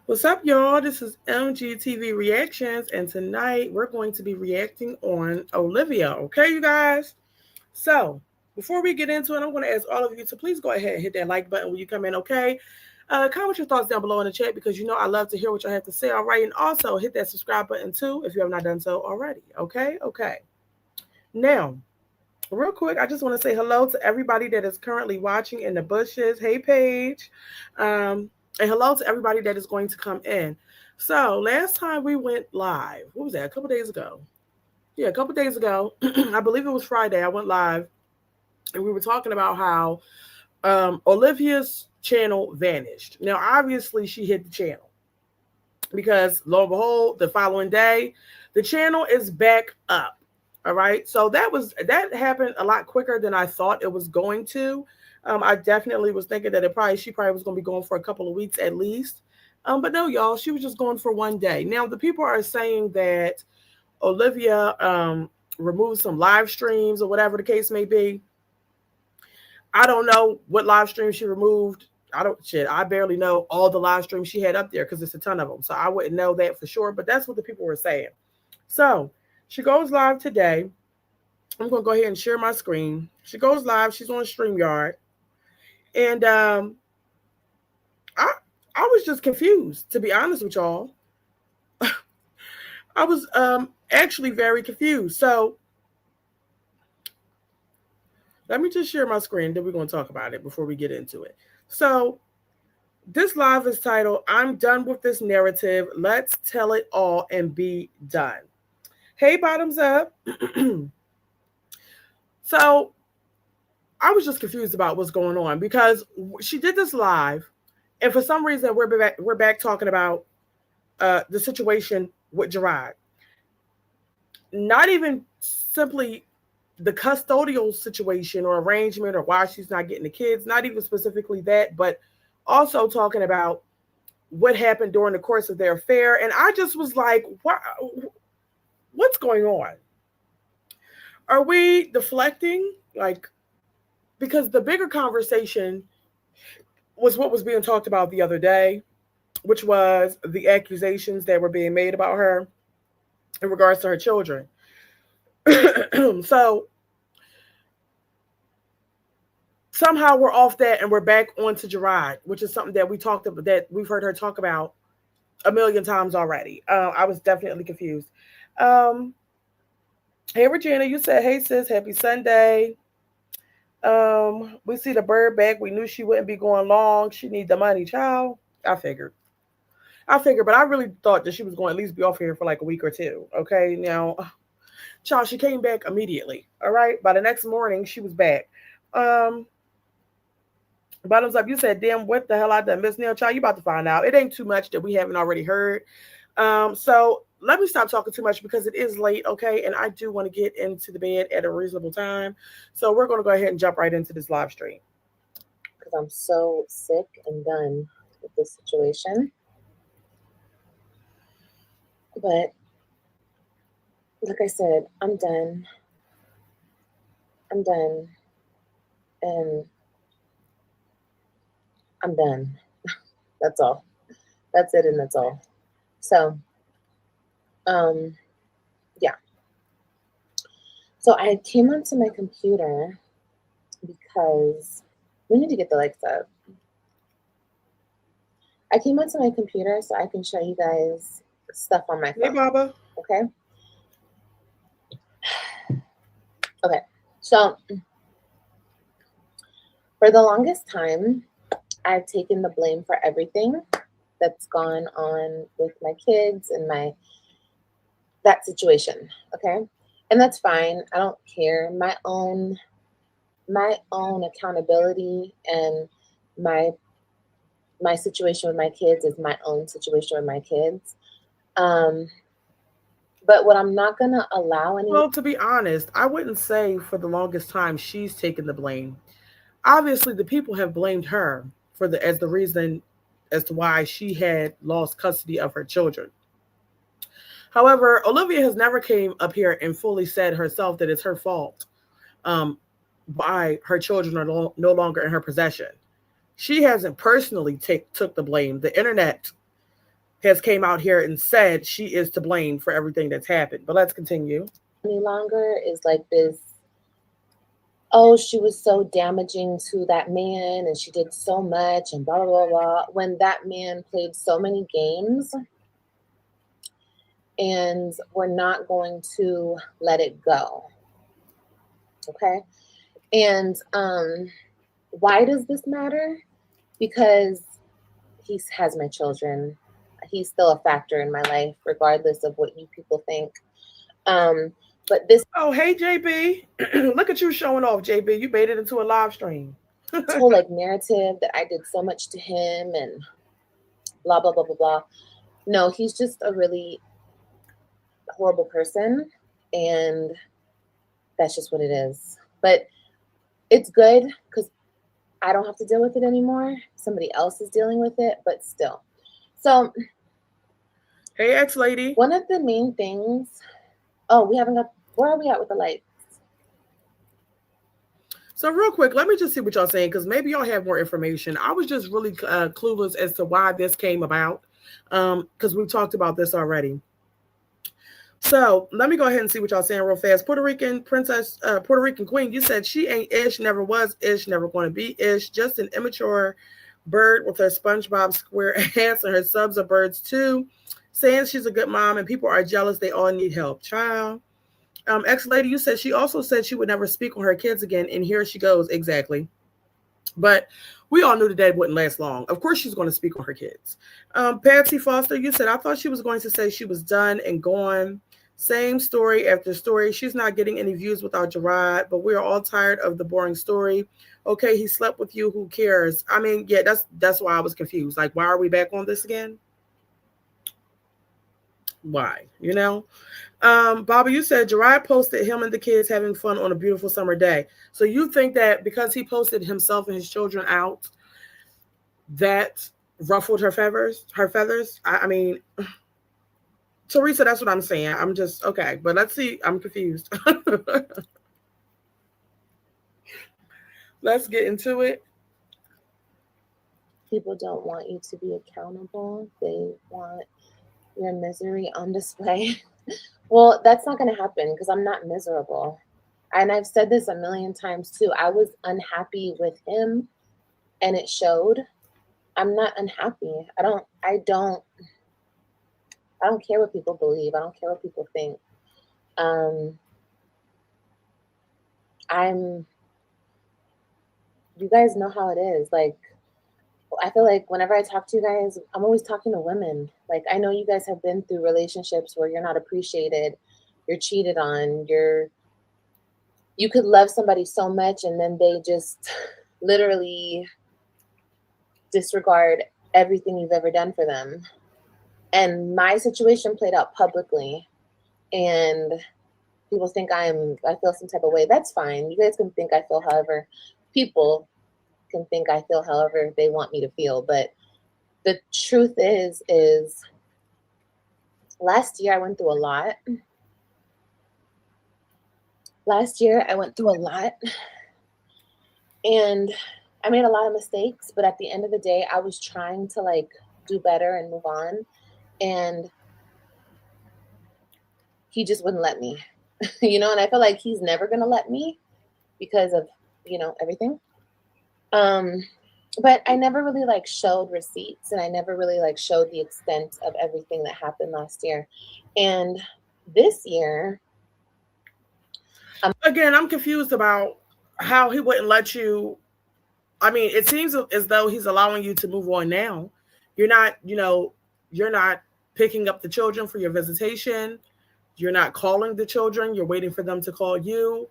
What's up, y'all? This is MGTV Reactions, and tonight we're going to be reacting on Olivia. Okay, you guys? So, before we get into it, I'm going to ask all of you to please go ahead and hit that like button when you come in, okay? Comment your thoughts down below in the chat because you know I love to hear what you have to say, all right? And also hit that subscribe button too if you have not done so already, okay? Okay. Now, real quick, I just want to say hello to everybody that is currently watching in the bushes. Hey, Paige. And hello to everybody that is going to come in. So, last time we went live, what was that? A couple days ago. Yeah, a couple days ago. I believe it was Friday. I went live and we were talking about how Olivia's channel vanished. Now, obviously, she hit the channel because lo and behold, the following day, the channel is back up. All right. So that happened a lot quicker than I thought it was going to. I definitely was thinking that she probably was going to be going for a couple of weeks at least. But no, y'all, she was just going for one day. Now the people are saying that Olivia removed some live streams or whatever the case may be. I don't know what live streams she removed. I barely know all the live streams she had up there because it's a ton of them. So I wouldn't know that for sure. But that's what the people were saying. So she goes live today. I'm going to go ahead and share my screen. She goes live. She's on StreamYard. And I was just confused, to be honest with y'all. I was actually very confused. So let me just share my screen. Then we're going to talk about it before we get into it. So this live is titled, I'm Done with This Narrative. Let's Tell It All and Be Done. Hey, bottoms up. So I was just confused about what's going on because she did this live, and for some reason we're back talking about the situation with Jerrod. Not even simply the custodial situation or arrangement or why she's not getting the kids, not even specifically that, but also talking about what happened during the course of their affair. And I just was like, what's going on? Are we deflecting? Like, because the bigger conversation was what was being talked about the other day, which was the accusations that were being made about her in regards to her children. So somehow we're off that and we're back onto Jerrod, which is something that we've heard her talk about a million times already. I was definitely confused. Hey, Regina, you said, hey, sis, happy Sunday. We see the bird back. We knew she wouldn't be going long. She need the money, child. I figured, but I really thought that she was going to at least be off here for like a week or two. Okay, now, child, she came back immediately. All right, by the next morning, she was back. Bottoms up. You said, damn, what the hell I done, Miss Neil, child? You about to find out. It ain't too much that we haven't already heard. So let me stop talking too much because it is late, okay? And I do want to get into the bed at a reasonable time. So we're going to go ahead and jump right into this live stream. Because I'm so sick and done with this situation. But like I said, I'm done. I'm done. And I'm done. That's all. That's it and that's all. So yeah. So I came onto my computer because we need to get the lights up. I came onto my computer so I can show you guys stuff on my phone. Hey, Baba. Okay. Okay. So for the longest time, I've taken the blame for everything that's gone on with my kids and that situation. Okay. And that's fine. I don't care. My own accountability and my situation with my kids is my own situation with my kids. But what I'm not gonna allow Well, to be honest, I wouldn't say for the longest time she's taken the blame. Obviously, the people have blamed her as the reason as to why she had lost custody of her children. However, Olivia has never came up here and fully said herself that it's her fault why her children are no longer in her possession. She hasn't personally took the blame. The internet has came out here and said she is to blame for everything that's happened. But let's continue. Any longer is like this, oh, she was so damaging to that man and she did so much and blah, blah, blah, blah. When that man played so many games, and we're not going to let it go. Okay. And why does this matter? Because he has my children. He's still a factor in my life, regardless of what you people think. But this Oh, hey, JB. Look at you showing off, JB. You made it into a live stream. whole like narrative that I did so much to him and blah blah blah blah blah. No, he's just a really horrible person, and that's just what it is. But it's good because I don't have to deal with it anymore. Somebody else is dealing with it, but still. So, Hey, ex lady. one of the main things. Oh, we haven't got. Where are we at with the lights? So real quick, let me just see what y'all saying because maybe y'all have more information. I was just really clueless as to why this came about because we've talked about this already. So let me go ahead and see what y'all saying real fast. Puerto Rican princess, Puerto Rican queen, you said she ain't ish, never was ish, never going to be ish, just an immature bird with her SpongeBob square ass and her subs are birds too, saying she's a good mom and people are jealous. They all need help. Child. Ex lady, you said she also said she would never speak on her kids again, and here she goes. Exactly. But we all knew the day wouldn't last long. Of course, she's going to speak on her kids. Patsy Foster, you said, I thought she was going to say she was done and gone. Same story after story. She's not getting any views without Jerrod, but we are all tired of the boring story. Okay, he slept with you. Who cares? I mean, yeah, that's why I was confused. Like, why are we back on this again? Why? You know? Bobby, you said Jerrod posted him and the kids having fun on a beautiful summer day. So you think that because he posted himself and his children out, that ruffled her feathers? Her feathers? I mean, Teresa, that's what I'm saying. I'm just okay, but let's see. I'm confused. Let's get into it. People don't want you to be accountable. They want your misery on display. Well, that's not going to happen because I'm not miserable. And I've said this a million times too. I was unhappy with him and it showed. I'm not unhappy. I don't care what people believe. I don't care what people think. Um I'm you guys know how it is. Like I feel like whenever I talk to you guys, I'm always talking to women. Like I know you guys have been through relationships where you're not appreciated, you're cheated on, you could love somebody so much and then they just literally disregard everything you've ever done for them. And my situation played out publicly and people think I feel some type of way. That's fine. You guys can think I feel however people can think I feel however they want me to feel. But the truth is last year I went through a lot. And I made a lot of mistakes, but at the end of the day, I was trying to like do better and move on. And he just wouldn't let me, and I feel like he's never going to let me because of, everything. But I never really like showed receipts and I never really like showed the extent of everything that happened last year. And this year, Again, I'm confused about how he wouldn't let you. I mean, it seems as though he's allowing you to move on now. You're not picking up the children for your visitation. You're not calling the children. You're waiting for them to call you.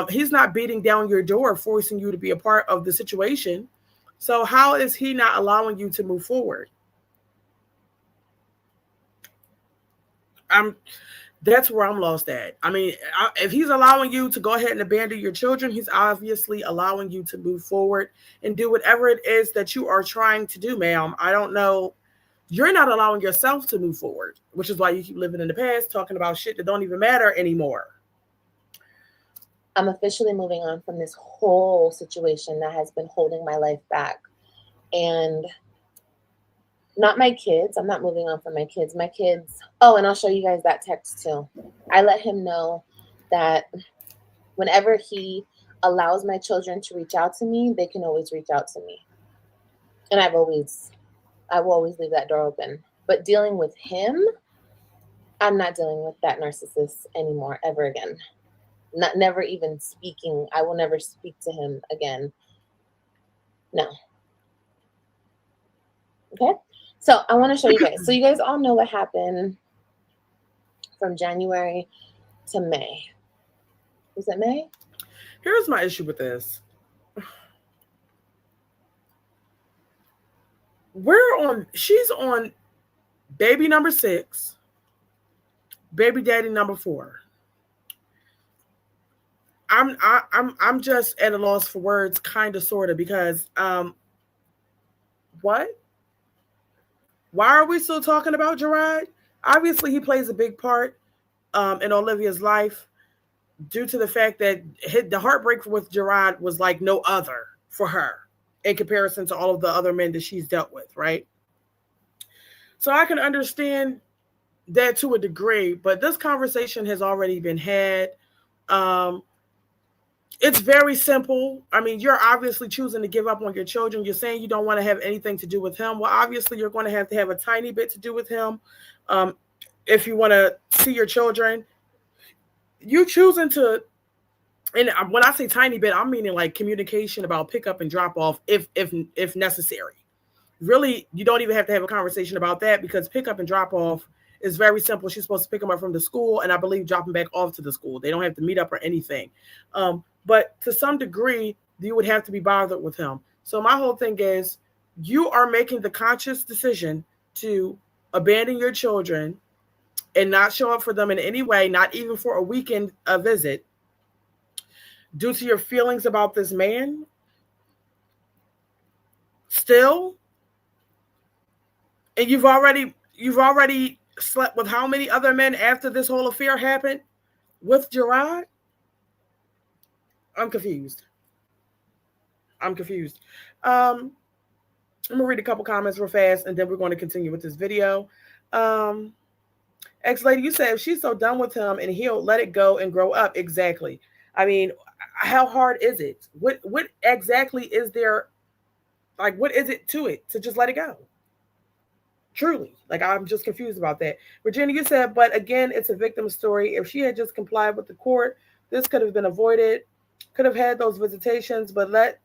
He's not beating down your door, forcing you to be a part of the situation. So how is he not allowing you to move forward? I'm That's where I'm lost at. I mean, if he's allowing you to go ahead and abandon your children, he's obviously allowing you to move forward and do whatever it is that you are trying to do, ma'am. I don't know. You're not allowing yourself to move forward, which is why you keep living in the past, talking about shit that don't even matter anymore. I'm officially moving on from this whole situation that has been holding my life back. And Not my kids. I'm not moving on from my kids. My kids. Oh, and I'll show you guys that text too. I let him know that whenever he allows my children to reach out to me, they can always reach out to me. And I will always leave that door open. But dealing with him, I'm not dealing with that narcissist anymore ever again. Never even speaking. I will never speak to him again. No. Okay. So I want to show you guys. So you guys all know what happened from January to May. Was it May? Here's my issue with this. She's on baby number 6, baby daddy number 4. I'm just at a loss for words, kind of, sort of, because what? Why are we still talking about Jerrod? Obviously, he plays a big part in Olivia's life due to the fact that the heartbreak with Jerrod was like no other for her in comparison to all of the other men that she's dealt with, right? So I can understand that to a degree, but this conversation has already been had. It's very simple. I mean, you're obviously choosing to give up on your children. You're saying you don't want to have anything to do with him. Well, obviously, you're going to have a tiny bit to do with him if you want to see your children. You choosing to, and when I say tiny bit, I'm meaning like communication about pickup and drop off if necessary. Really, you don't even have to have a conversation about that because pickup and drop off is very simple. She's supposed to pick them up from the school and I believe drop them back off to the school. They don't have to meet up or anything. But to some degree, you would have to be bothered with him. So my whole thing is you are making the conscious decision to abandon your children and not show up for them in any way, not even for a weekend visit, due to your feelings about this man. Still, and you've already slept with how many other men after this whole affair happened with Jerrod? I'm confused. I'm going to read a couple comments real fast, and then we're going to continue with this video. Ex-lady, you said if she's so done with him and he'll let it go and grow up. Exactly. I mean, how hard is it? What exactly is there? Like, what is it to just let it go? Truly. Like, I'm just confused about that. Virginia, you said, but again, it's a victim story. If she had just complied with the court, this could have been avoided. Could have had those visitations, but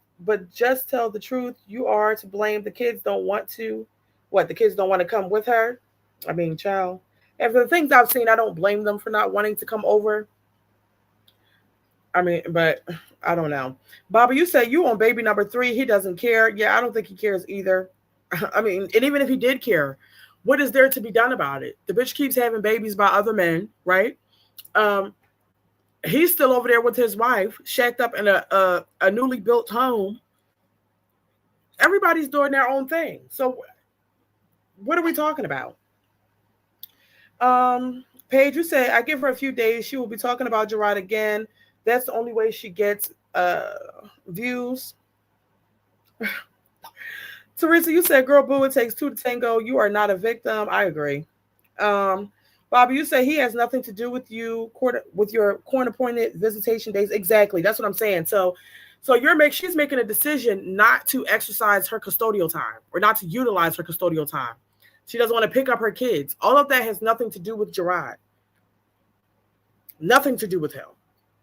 just tell the truth. You are to blame. The kids don't want to. What? The kids don't want to come with her? I mean, child. And for the things I've seen, I don't blame them for not wanting to come over. I mean, but I don't know. Bobby, you say you on baby number 3. He doesn't care. Yeah, I don't think he cares either. I mean, and even if he did care, what is there to be done about it? The bitch keeps having babies by other men, right? He's still over there with his wife, shacked up in a newly built home. Everybody's doing their own thing. So what are we talking about? Paige, you say, I give her a few days. She will be talking about Jerrod again. That's the only way she gets views. Teresa, you said, girl, boo, it takes 2 to tango. You are not a victim. I agree. Bobby, you say he has nothing to do with you, with your court-appointed visitation days. Exactly. That's what I'm saying. So she's making a decision not to exercise her custodial time or not to utilize her custodial time. She doesn't want to pick up her kids. All of that has nothing to do with Jerrod. Nothing to do with him.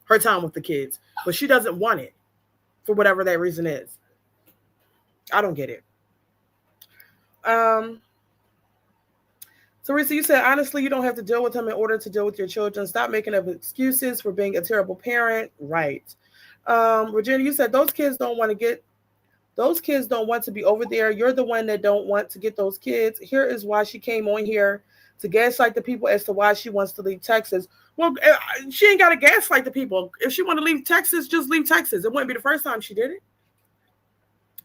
Her time with the kids. But she doesn't want it for whatever that reason is. I don't get it. Teresa, you said, honestly, you don't have to deal with him in order to deal with your children. Stop making up excuses for being a terrible parent. Right. Virginia, you said those kids don't want to be over there. You're the one that don't want to get those kids. Here is why she came on here to gaslight the people as to why she wants to leave Texas. Well, she ain't got to gaslight the people. If she want to leave Texas, just leave Texas. It wouldn't be the first time she did it.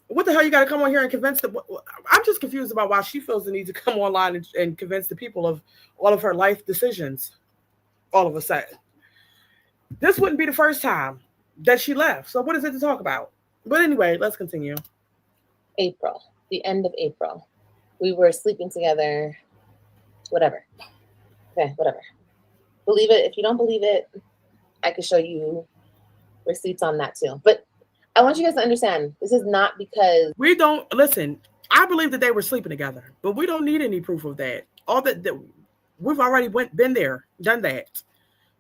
What the hell you got to come on here and convince them? I'm just confused about why she feels the need to come online and convince the people of all of her life decisions all of a sudden. This wouldn't be the first time that she left. So what is it to talk about? But anyway, let's continue. April, the end of April. We were sleeping together, whatever. Okay, whatever. Believe it. If you don't believe it, I could show you receipts on that too. But I want you guys to understand, this is not because We don't listen. I believe that they were sleeping together, but we don't need any proof of that. All that we've already been there, done that.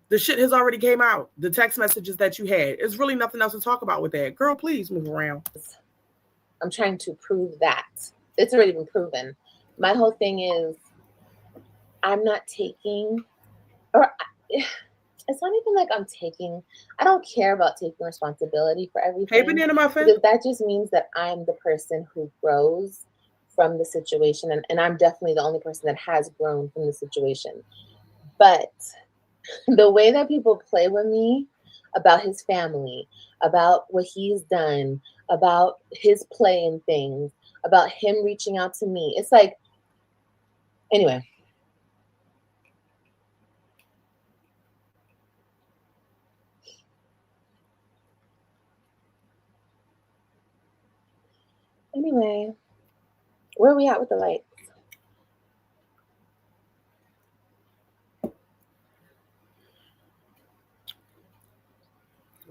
The shit has already came out. The text messages that you had. It's really nothing else to talk about with that. Girl, please move around. I'm trying to prove that. It's already been proven. My whole thing is I'm not taking, or it's not even like I'm taking, I don't care about taking responsibility for Hey, everything, banana muffin. because that just means that I'm the person who grows from the situation. And I'm definitely the only person that has grown from the situation. But the way that people play with me about his family, about what he's done, about his play in things, about him reaching out to me, it's like, anyway. Anyway, where are we at with the lights?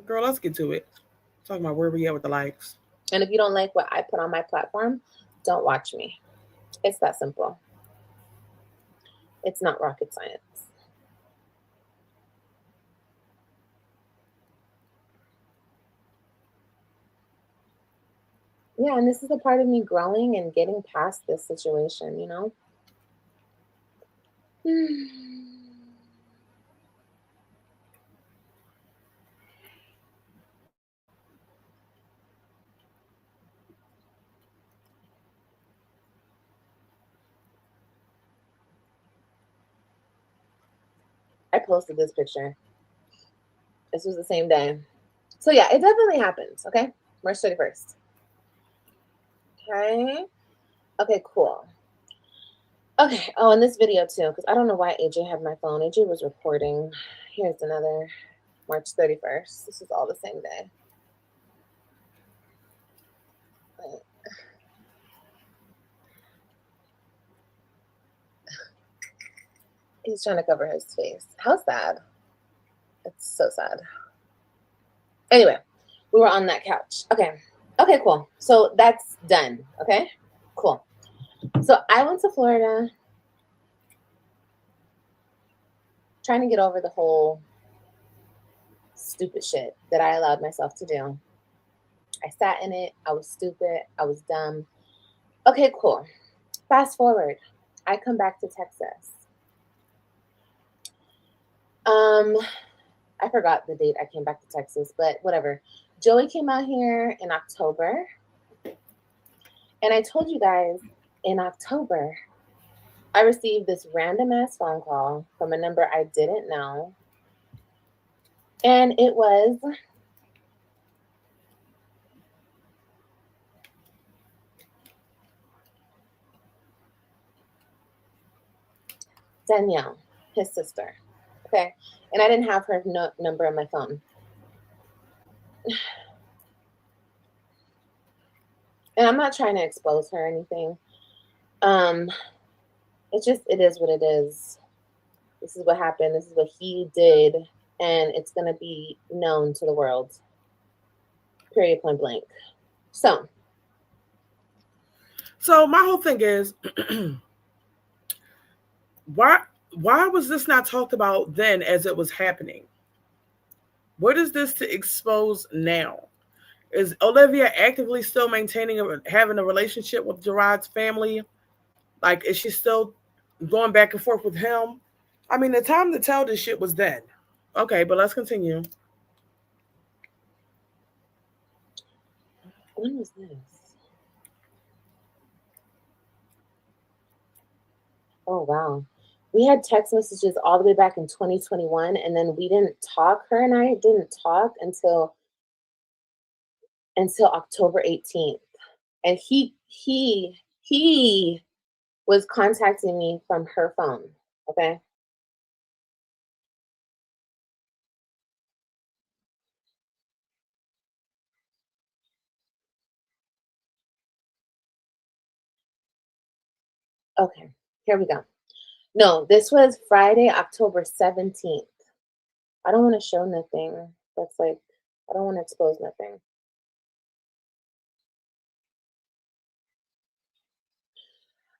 Girl, let's get to it. Talking about where we at with the likes. And if you don't like what I put on my platform, don't watch me. It's that simple. It's not rocket science. Yeah, and this is a part of me growing and getting past this situation, you know? I posted this picture. This was the same day. So yeah, it definitely happens, okay? March 31st. Okay. Okay, cool. Okay. Oh, and this video too, because I don't know why AJ had my phone. AJ was recording. Here's another March 31st. This is all the same day. He's trying to cover his face. How sad. It's so sad. Anyway, we were on that couch. Okay. Okay, cool. So that's done. Okay, cool. So I went to Florida trying to get over the whole stupid shit that I allowed myself to do. I sat in it. I was stupid. I was dumb. Okay, cool. Fast forward. I come back to Texas. I forgot the date I came back to Texas, but whatever. Joey came out here in October. And I told you guys in October, I received this random ass phone call from a number I didn't know. And it was Danielle, his sister. Okay. And I didn't have her number on my phone. And I'm not trying to expose her or anything. It is what it is. This is what happened. This is what he did. And it's going to be known to the world. Period, point blank. So my whole thing is why was this not talked about then as it was happening? What is this to expose now? Is Olivia actively still having a relationship with Jerrod's family? Like, is she still going back and forth with him? I mean, the time to tell this shit was then. Okay, but let's continue. when was this? Oh, wow. We had text messages all the way back in 2021, and then we didn't talk. Her and I didn't talk until October 18th. And he was contacting me from her phone. Okay. Okay, here we go. No, this was Friday, October 17th. I don't want to show nothing. That's like, I don't want to expose nothing.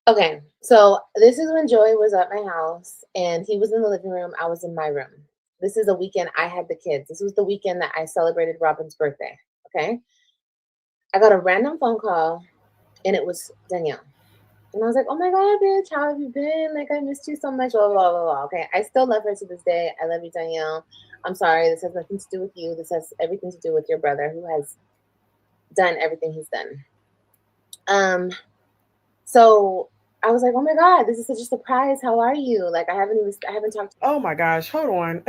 Okay, so this is when Joey was at my house and he was in the living room. I was in my room. This is a weekend I had the kids. This was the weekend that I celebrated Robin's birthday. Okay, I got a random phone call and it was Danielle. And I was like, oh my God, bitch, how have you been? Like, I missed you so much, blah, blah, blah, blah. Okay, I still love her to this day. I love you, Danielle. I'm sorry. This has nothing to do with you. This has everything to do with your brother who has done everything he's done. So I was like, oh my God, this is such a surprise. How are you? Like, I haven't talked. Oh my gosh, hold on.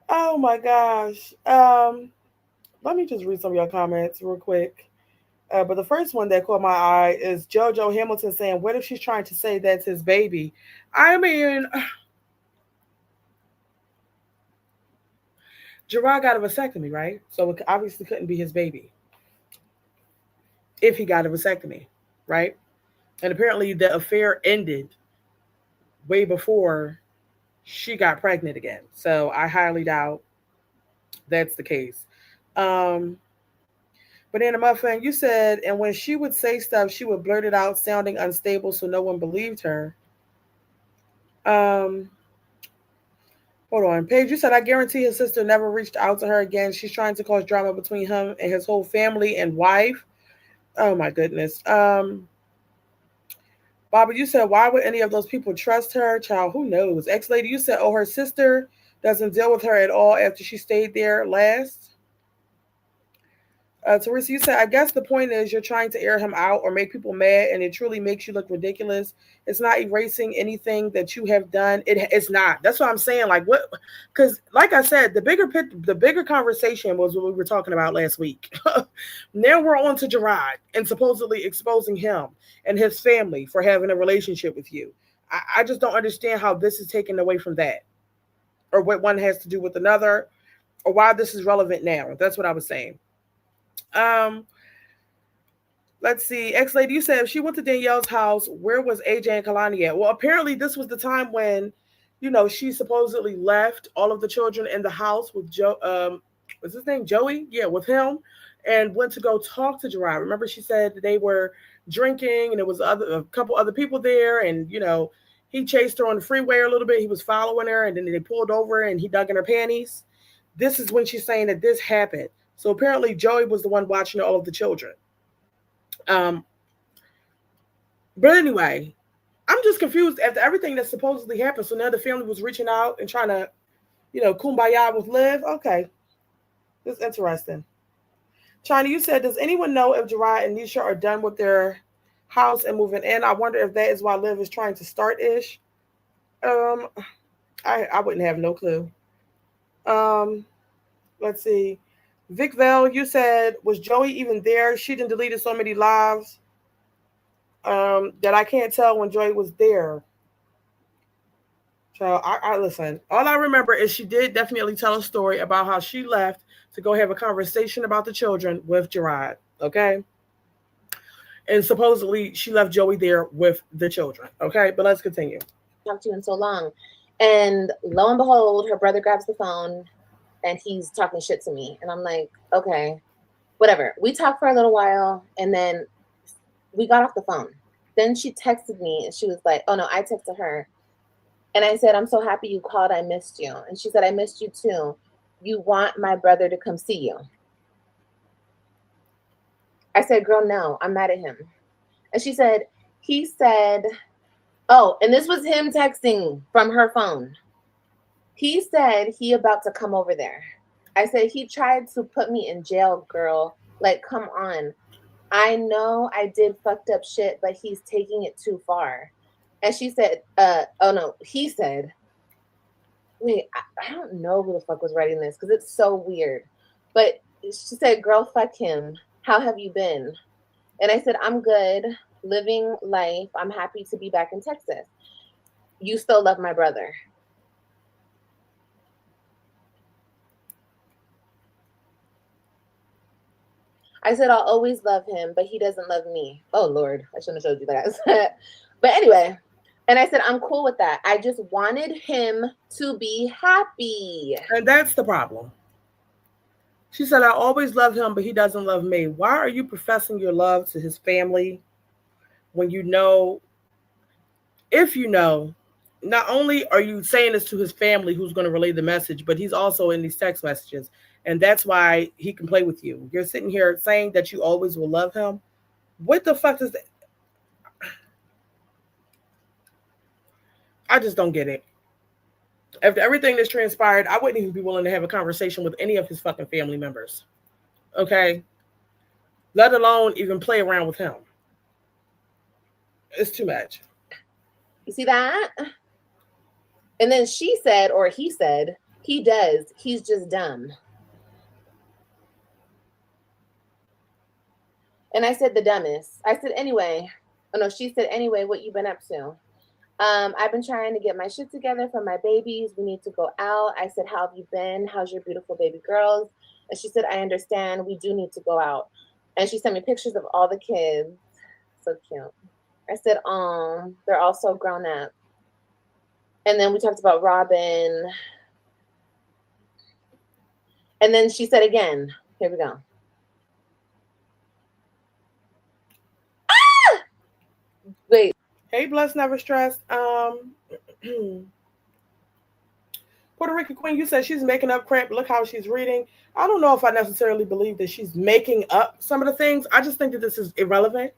Oh my gosh. Let me just read some of your comments real quick. But the first one that caught my eye is JoJo Hamilton saying, "What if she's trying to say that's his baby?" I mean, Jerrod got a vasectomy, right? So it obviously couldn't be his baby if he got a vasectomy, right? And apparently the affair ended way before she got pregnant again. So I highly doubt that's the case. Um, but in a muffin, you said, and when she would say stuff, she would blurt it out, sounding unstable, so no one believed her. Um, Hold on, Paige. You said I guarantee his sister never reached out to her again. She's trying to cause drama between him and his whole family and wife. Oh my goodness. Bobby, you said why would any of those people trust her? Child, who knows? Ex lady, you said, oh, her sister doesn't deal with her at all after she stayed there last. Teresa, you said, I guess the point is you're trying to air him out or make people mad, and it truly makes you look ridiculous. It's not erasing anything that you have done. It's not. That's what I'm saying. Like what? Because, like I said, the bigger conversation was what we were talking about last week. Now we're on to Jerrod and supposedly exposing him and his family for having a relationship with you. I just don't understand how this is taken away from that, or what one has to do with another, or why this is relevant now. That's what I was saying. Um, let's see. Ex lady, you said if she went to Danielle's house, where was AJ and Kalani at? Well, apparently this was the time when, she supposedly left all of the children in the house with Joe. Was his name Joey? Yeah, with him, and went to go talk to Jerrod. Remember, she said they were drinking, and there was a couple other people there, and he chased her on the freeway a little bit. He was following her, and then they pulled over, and he dug in her panties. This is when she's saying that this happened. So apparently, Joey was the one watching all of the children. Um, but anyway, I'm just confused after everything that supposedly happened. So now the family was reaching out and trying to, kumbaya with Liv. Okay, this is interesting. China, you said, does anyone know if Jerrod and Nisha are done with their house and moving in? I wonder if that is why Liv is trying to start ish. Um, I wouldn't have no clue. Um, let's see. Vic Val, you said, was Joey even there? She done deleted so many lives that I can't tell when Joey was there. So I listen. All I remember is she did definitely tell a story about how she left to go have a conversation about the children with Jerrod. Okay, and supposedly she left Joey there with the children. Okay, but let's continue. Talked to you in so long. And lo and behold, her brother grabs the phone and he's talking shit to me. And I'm like, okay, whatever. We talked for a little while and then we got off the phone. Then she texted me and she was like, oh no, I texted her. And I said, I'm so happy you called. I missed you. And she said, I missed you too. You want my brother to come see you? I said, girl, no, I'm mad at him. And she said, he said, oh, and this was him texting from her phone. He said he about to come over there. I said, he tried to put me in jail, girl. Like, come on. I know I did fucked up shit, but he's taking it too far. And she said, oh no, he said, wait, I don't know who the fuck was writing this because it's so weird. But she said, girl, fuck him. How have you been? And I said, I'm good, living life. I'm happy to be back in Texas. You still love my brother. I said I'll always love him, but he doesn't love me. Oh Lord, I shouldn't have showed you that. But anyway, and I said I'm cool with that. I just wanted him to be happy. And that's the problem. She said, I always love him, but he doesn't love me. Why are you professing your love to his family when you know, if you know, not only are you saying this to his family who's going to relay the message, but he's also in these text messages. And that's why he can play with you. You're sitting here saying that you always will love him. What the fuck is that? I just don't get it. After everything that's transpired, I wouldn't even be willing to have a conversation with any of his fucking family members. Okay? Let alone even play around with him. It's too much. You see that? And then she said, or he said, he does. He's just dumb. And I said the dumbest. I said, anyway. Oh no, she said, anyway, what you been up to? I've been trying to get my shit together for my babies. We need to go out. I said, how have you been? How's your beautiful baby girls? And she said, I understand. We do need to go out. And she sent me pictures of all the kids. So cute. I said, they're all so grown up. And then we talked about Robin. And then she said again, here we go. Ah! Wait. Hey, blessed, never stressed. Puerto Rican Queen, you said she's making up crap. Look how she's reading. I don't know if I necessarily believe that she's making up some of the things. I just think that this is irrelevant.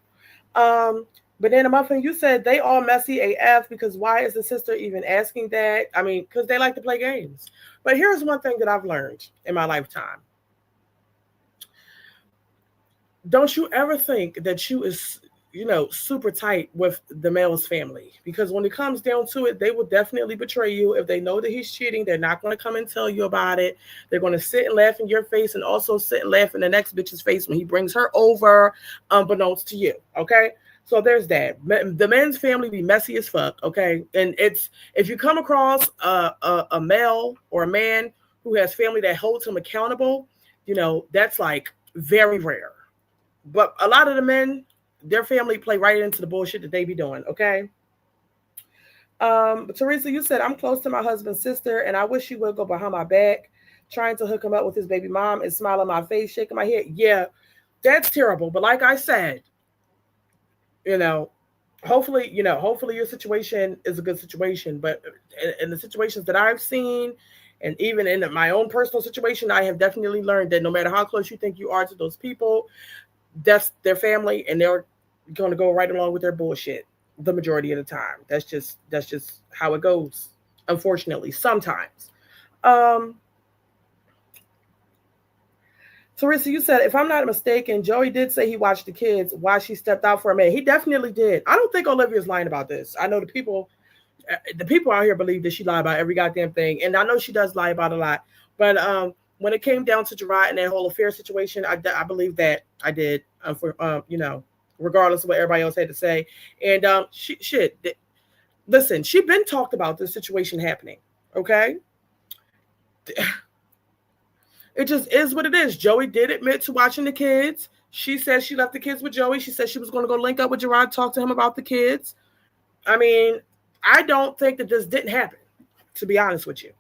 Banana Muffin, you said they all messy AF because why is the sister even asking that? I mean, because they like to play games. But here's one thing that I've learned in my lifetime. Don't you ever think that you is, super tight with the male's family, because when it comes down to it, they will definitely betray you. If they know that he's cheating, they're not going to come and tell you about it. They're going to sit and laugh in your face and also sit and laugh in the next bitch's face when he brings her over, unbeknownst to you. Okay. So there's that. The men's family be messy as fuck, okay? And it's, if you come across a male or a man who has family that holds him accountable, that's like very rare. But a lot of the men, their family play right into the bullshit that they be doing, okay? Teresa, you said, I'm close to my husband's sister, and I wish she would go behind my back, trying to hook him up with his baby mom and smile on my face, shaking my head. Yeah, that's terrible. But like I said, hopefully your situation is a good situation. But in the situations that I've seen, and even in my own personal situation, I have definitely learned that no matter how close you think you are to those people, that's their family, and they're going to go right along with their bullshit the majority of the time. That's just how it goes, unfortunately, sometimes. Teresa, you said, if I'm not mistaken, Joey did say he watched the kids while she stepped out for a minute. He definitely did. I don't think Olivia's lying about this. I know the people out here believe that she lied about every goddamn thing, and I know she does lie about a lot. But when it came down to Jerrod and that whole affair situation, I believe that I did. Regardless of what everybody else had to say, and listen, she been talked about this situation happening. Okay. It just is what it is. Joey did admit to watching the kids. She said she left the kids with Joey. She said she was going to go link up with Jerrod, talk to him about the kids. I mean, I don't think that this didn't happen, to be honest with you.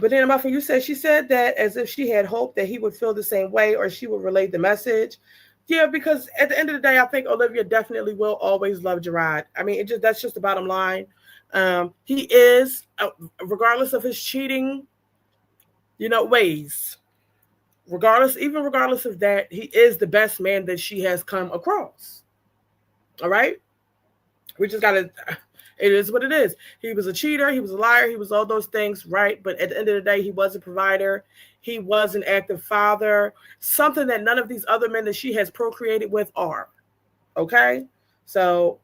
But then, Muffin, you said she said that as if she had hoped that he would feel the same way or she would relay the message. Yeah, because at the end of the day, I think Olivia definitely will always love Jerrod. I mean, that's just the bottom line. He is, regardless of his cheating, ways, regardless of that, he is the best man that she has come across. All right? We just got to, it is what it is. He was a cheater. He was a liar. He was all those things, right? But at the end of the day, he was a provider. He was an active father, something that none of these other men that she has procreated with are. Okay? So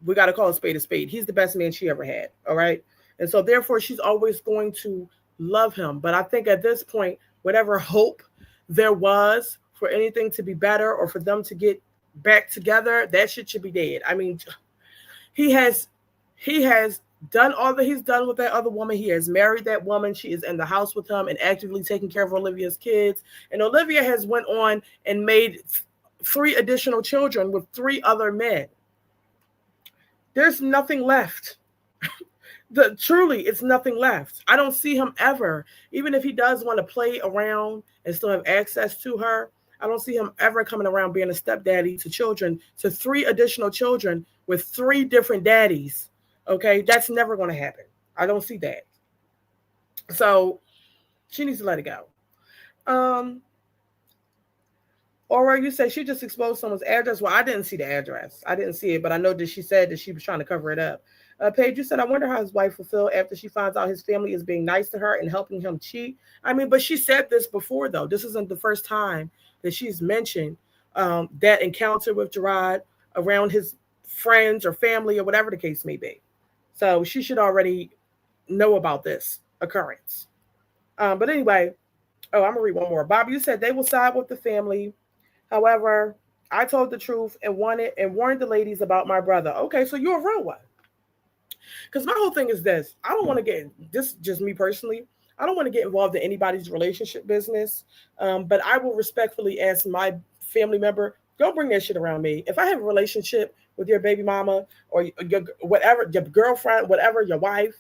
we got to call a spade a spade. He's the best man she ever had. All right? And so therefore, she's always going to love him. But I think at this point, whatever hope there was for anything to be better or for them to get back together, that shit should be dead. I mean, he has done all that he's done with that other woman. He has married that woman. She is in the house with him and actively taking care of Olivia's kids. And Olivia has went on and made 3 additional children with 3 other men. There's nothing left. Truly, it's nothing left. I don't see him ever, even if he does want to play around and still have access to her. I don't see him ever coming around being a stepdaddy to children, to 3 additional children with 3 different daddies. Okay, that's never going to happen. I don't see that. So she needs to let it go. Um, Or you say she just exposed someone's address. Well, I didn't see the address. I didn't see it, but I know that she said that she was trying to cover it up. Paige, you said, I wonder how his wife will feel after she finds out his family is being nice to her and helping him cheat. I mean, but she said this before, though. This isn't the first time that she's mentioned that encounter with Jerrod around his friends or family or whatever the case may be. So she should already know about this occurrence. But anyway, I'm going to read one more. Bob, you said they will side with the family. However, I told the truth and warned the ladies about my brother. Okay, so you're a real one. Because my whole thing is this. I don't want to get, this just me personally, I don't want to get involved in anybody's relationship business. But I will respectfully ask my family member, don't bring that shit around me. If I have a relationship with your baby mama or your whatever, your girlfriend, whatever, your wife,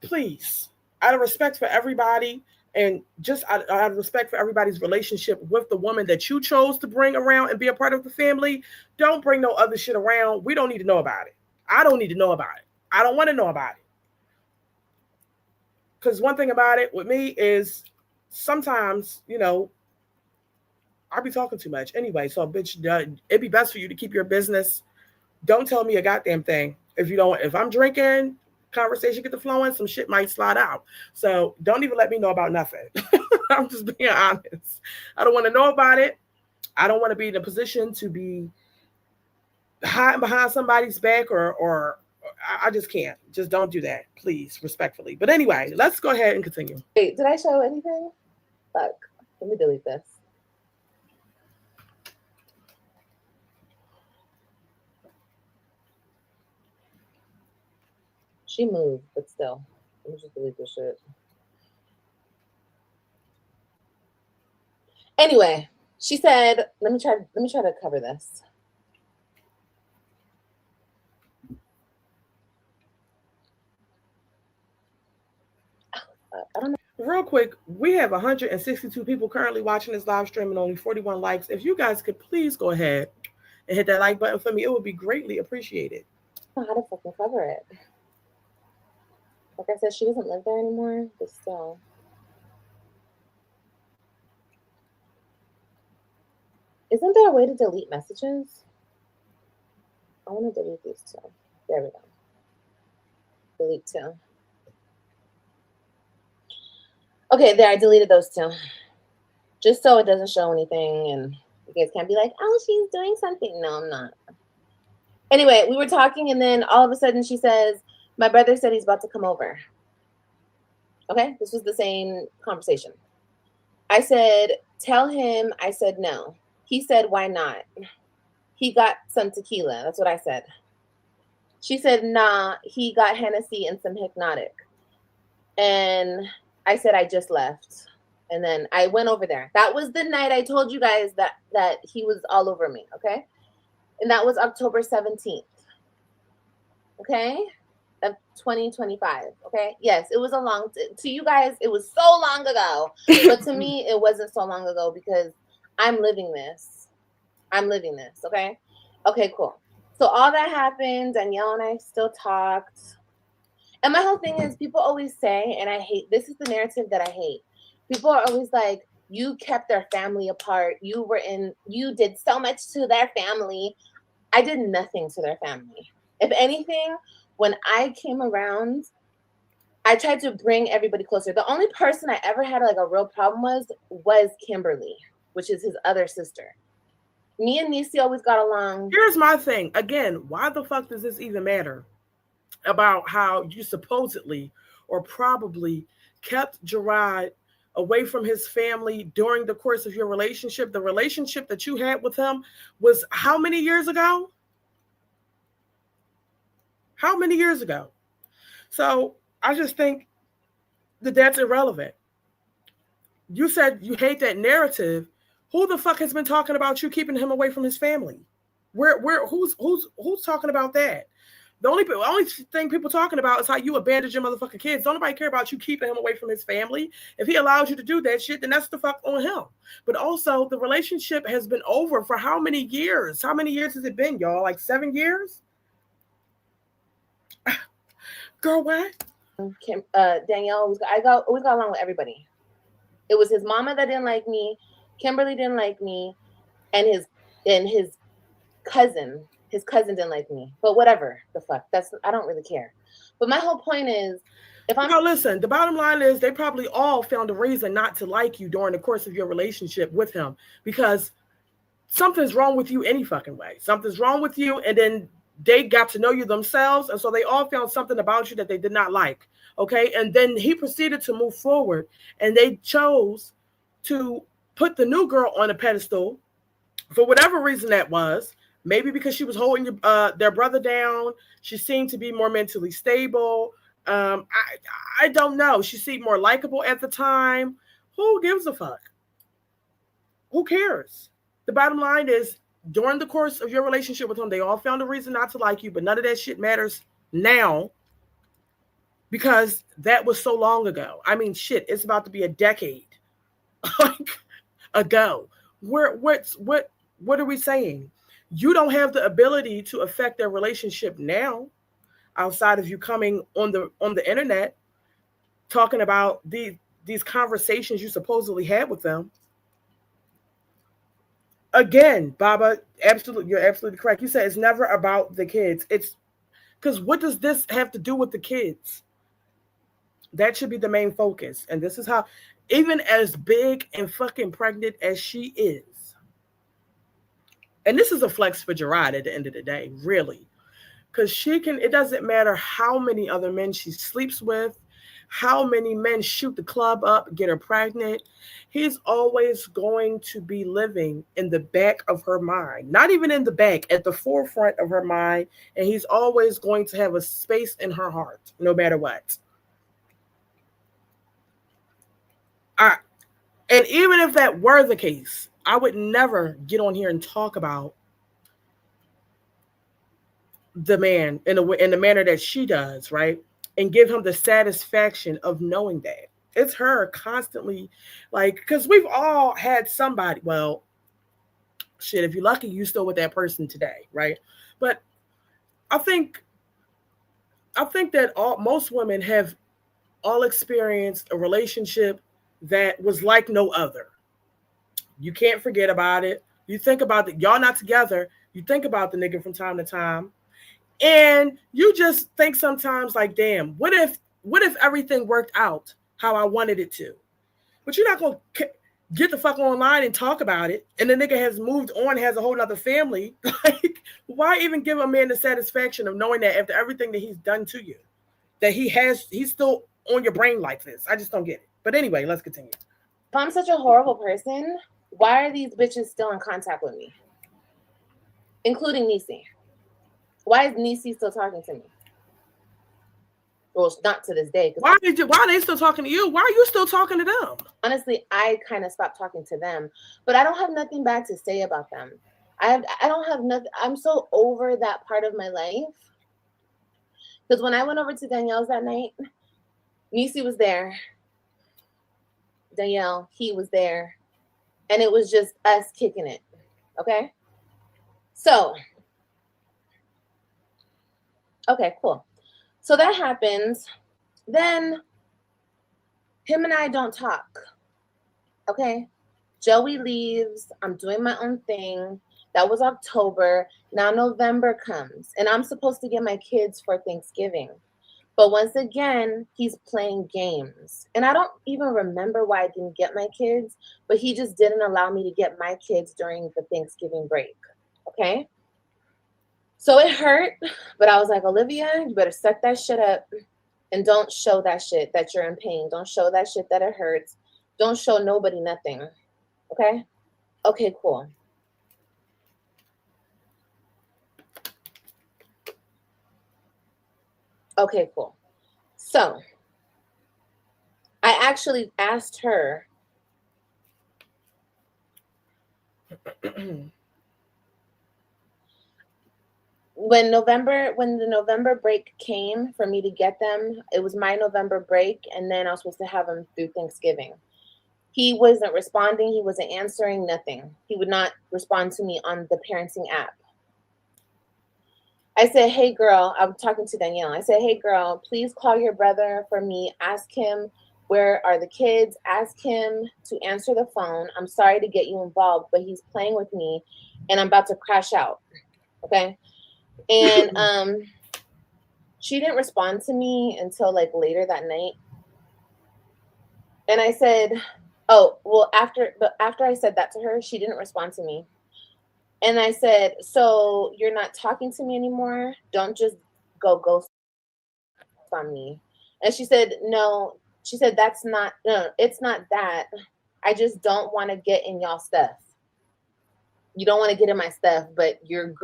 please, out of respect for everybody, and just out of respect for everybody's relationship with the woman that you chose to bring around and be a part of the family, don't bring no other shit around. We don't need to know about it. I don't need to know about it. I don't want to know about it. Because one thing about it with me is sometimes, I be talking too much. Anyway, so bitch, it'd be best for you to keep your business. Don't tell me a goddamn thing. If I'm drinking, conversation get to flowing, some shit might slide out. So don't even let me know about nothing. I'm just being honest. I don't want to know about it. I don't want to be in a position to be hiding behind somebody's back or I just can't. Just don't do that, please, respectfully. But anyway, let's go ahead and continue. Wait, did I show anything? Fuck. Let me delete this. She moved, but still. Let me just delete this shit. Anyway, she said, let me try to cover this. I don't know. Real quick, we have 162 people currently watching this live stream and only 41 likes. If you guys could please go ahead and hit that like button for me, it would be greatly appreciated. I don't know how to fucking cover it. Like I said, she doesn't live there anymore, but still. Isn't there a way to delete messages? I want to delete these two. There we go. Delete two. Okay, there, I deleted those two. Just so it doesn't show anything and you guys can't be like, oh, she's doing something. No, I'm not. Anyway, we were talking and then all of a sudden she says, my brother said he's about to come over. Okay, this was the same conversation. I said, tell him I said no. He said, why not? He got some tequila. That's what I said. She said, nah, he got Hennessy and some Hypnotic. And I said, I just left. And then I went over there. That was the night I told you guys that he was all over me, okay? And that was October 17th, okay? Of 2025, okay? Yes, it was a long, to you guys, it was so long ago. But to me, it wasn't so long ago because I'm living this. I'm living this, okay? Okay, cool. So all that happened, Danielle and I still talked. And my whole thing is people always say, and I hate, this is the narrative that I hate. People are always like, you kept their family apart. You did so much to their family. I did nothing to their family. If anything, when I came around, I tried to bring everybody closer. The only person I ever had like a real problem was Kimberly, which is his other sister. Me and Nisi always got along. Here's my thing. Again, why the fuck does this even matter? About how you supposedly or probably kept Jerrod away from his family during the course of your relationship. The relationship that you had with him was how many years ago? How many years ago? So I just think that that's irrelevant. You said you hate that narrative. Who the fuck has been talking about you keeping him away from his family? Who's talking about that? The only thing people talking about is how you abandoned your motherfucking kids. Don't nobody care about you keeping him away from his family. If he allows you to do that shit, then that's the fuck on him. But also, the relationship has been over for how many years? How many years has it been, y'all? Like 7 years? Girl, what? Danielle we got along with everybody. It was his mama that didn't like me, Kimberly didn't like me, and his cousin. His cousin didn't like me. But whatever the fuck. I don't really care. But my whole point is, if I'm Now listen, the bottom line is they probably all found a reason not to like you during the course of your relationship with him because something's wrong with you any fucking way. Something's wrong with you, and then they got to know you themselves, and so they all found something about you that they did not like. Okay, and then he proceeded to move forward, and they chose to put the new girl on a pedestal for whatever reason that was. Maybe because she was holding their brother down. She seemed to be more mentally stable. I don't know. She seemed more likable at the time. Who gives a fuck? Who cares? The bottom line is, during the course of your relationship with him, they all found a reason not to like you, but none of that shit matters now because that was so long ago. I mean, shit, it's about to be a decade ago. What are we saying? You don't have the ability to affect their relationship now, outside of you coming on the internet talking about these conversations you supposedly had with them. Again, Baba, you're absolutely correct. You said it's never about the kids. It's because what does this have to do with the kids? That should be the main focus. And this is how, even as big and fucking pregnant as she is, and this is a flex for Jerrod at the end of the day, really. Because it doesn't matter how many other men she sleeps with, how many men shoot the club up, get her pregnant. He's always going to be living in the back of her mind, not even in the back, at the forefront of her mind. And he's always going to have a space in her heart, no matter what. And even if that were the case, I would never get on here and talk about the man in the manner that she does, right? And give him the satisfaction of knowing that. It's her constantly, like, because we've all had somebody, well, shit, if you're lucky, you still with that person today, right? But I think that most women have all experienced a relationship that was like no other. You can't forget about it. You think about it. Y'all not together. You think about the nigga from time to time. And you just think sometimes like, damn, what if everything worked out how I wanted it to? But you're not going to get the fuck online and talk about it. And the nigga has moved on, has a whole nother family. Like, why even give a man the satisfaction of knowing that after everything that he's done to you, that he's still on your brain like this? I just don't get it. But anyway, let's continue. If I'm such a horrible person, why are these bitches still in contact with me? Including Niecy. Why is Niecy still talking to me? Well, not to this day. Why are they still talking to you? Why are you still talking to them? Honestly, I kind of stopped talking to them, but I don't have nothing bad to say about them. I don't have nothing. I'm so over that part of my life. Because when I went over to Danielle's that night, Niecy was there. Danielle, he was there. And it was just us kicking it. Okay? So, okay, cool. So that happens. Then him and I don't talk. Okay? Joey leaves. I'm doing my own thing. That was October. Now November comes. And I'm supposed to get my kids for Thanksgiving. But once again, he's playing games. And I don't even remember why I didn't get my kids. But he just didn't allow me to get my kids during the Thanksgiving break. Okay? So it hurt, but I was like, Olivia, you better set that shit up and don't show that shit that you're in pain. Don't show that shit that it hurts. Don't show nobody nothing. Okay? Okay, cool. Okay, cool. So I actually asked her when the November break came for me to get them. It was my November break, and then I was supposed to have them through Thanksgiving. He wasn't responding. He wasn't answering, nothing. He would not respond to me on the parenting app. I said, hey, girl, I'm talking to Danielle. I said, hey, girl, please call your brother for me. Ask him, where are the kids? Ask him to answer the phone. I'm sorry to get you involved, but he's playing with me and I'm about to crash out. Okay. And she didn't respond to me until like later that night. And I said, oh, well, after I said that to her, she didn't respond to me. And I said, so you're not talking to me anymore? Don't just go ghost on me. And she said, no. She said, no, it's not that. I just don't want to get in y'all stuff. You don't want to get in my stuff, but your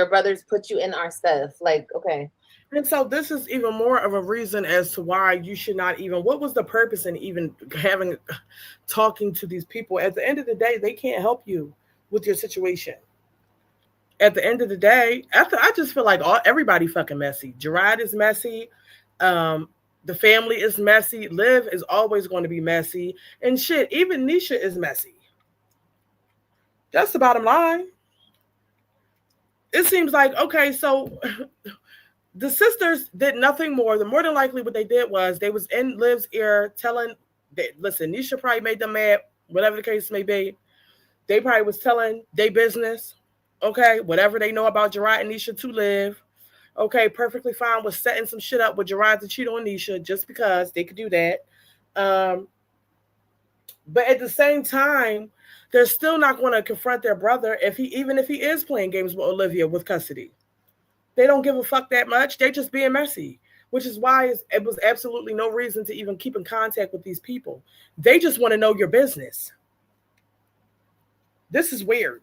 brothers put you in our stuff. Like, okay. And so this is even more of a reason as to why you should not even, what was the purpose in even talking to these people? At the end of the day, they can't help you with your situation. At the end of the day, I just feel like everybody fucking messy. Jerrod is messy. The family is messy. Liv is always going to be messy. And shit, even Nisha is messy. That's the bottom line. It seems like, okay, so the sisters did nothing more. The more than likely what they did was they was in Liv's ear telling, listen, Nisha probably made them mad, whatever the case may be. They probably was telling their business, okay, whatever they know about Jerrod and Nisha to Liv. Okay, perfectly fine with setting some shit up with Jerrod to cheat on Nisha just because they could do that. But at the same time, they're still not going to confront their brother even if he is playing games with Olivia with custody. They don't give a fuck that much. They're just being messy, which is why it was absolutely no reason to even keep in contact with these people. They just want to know your business. This is weird.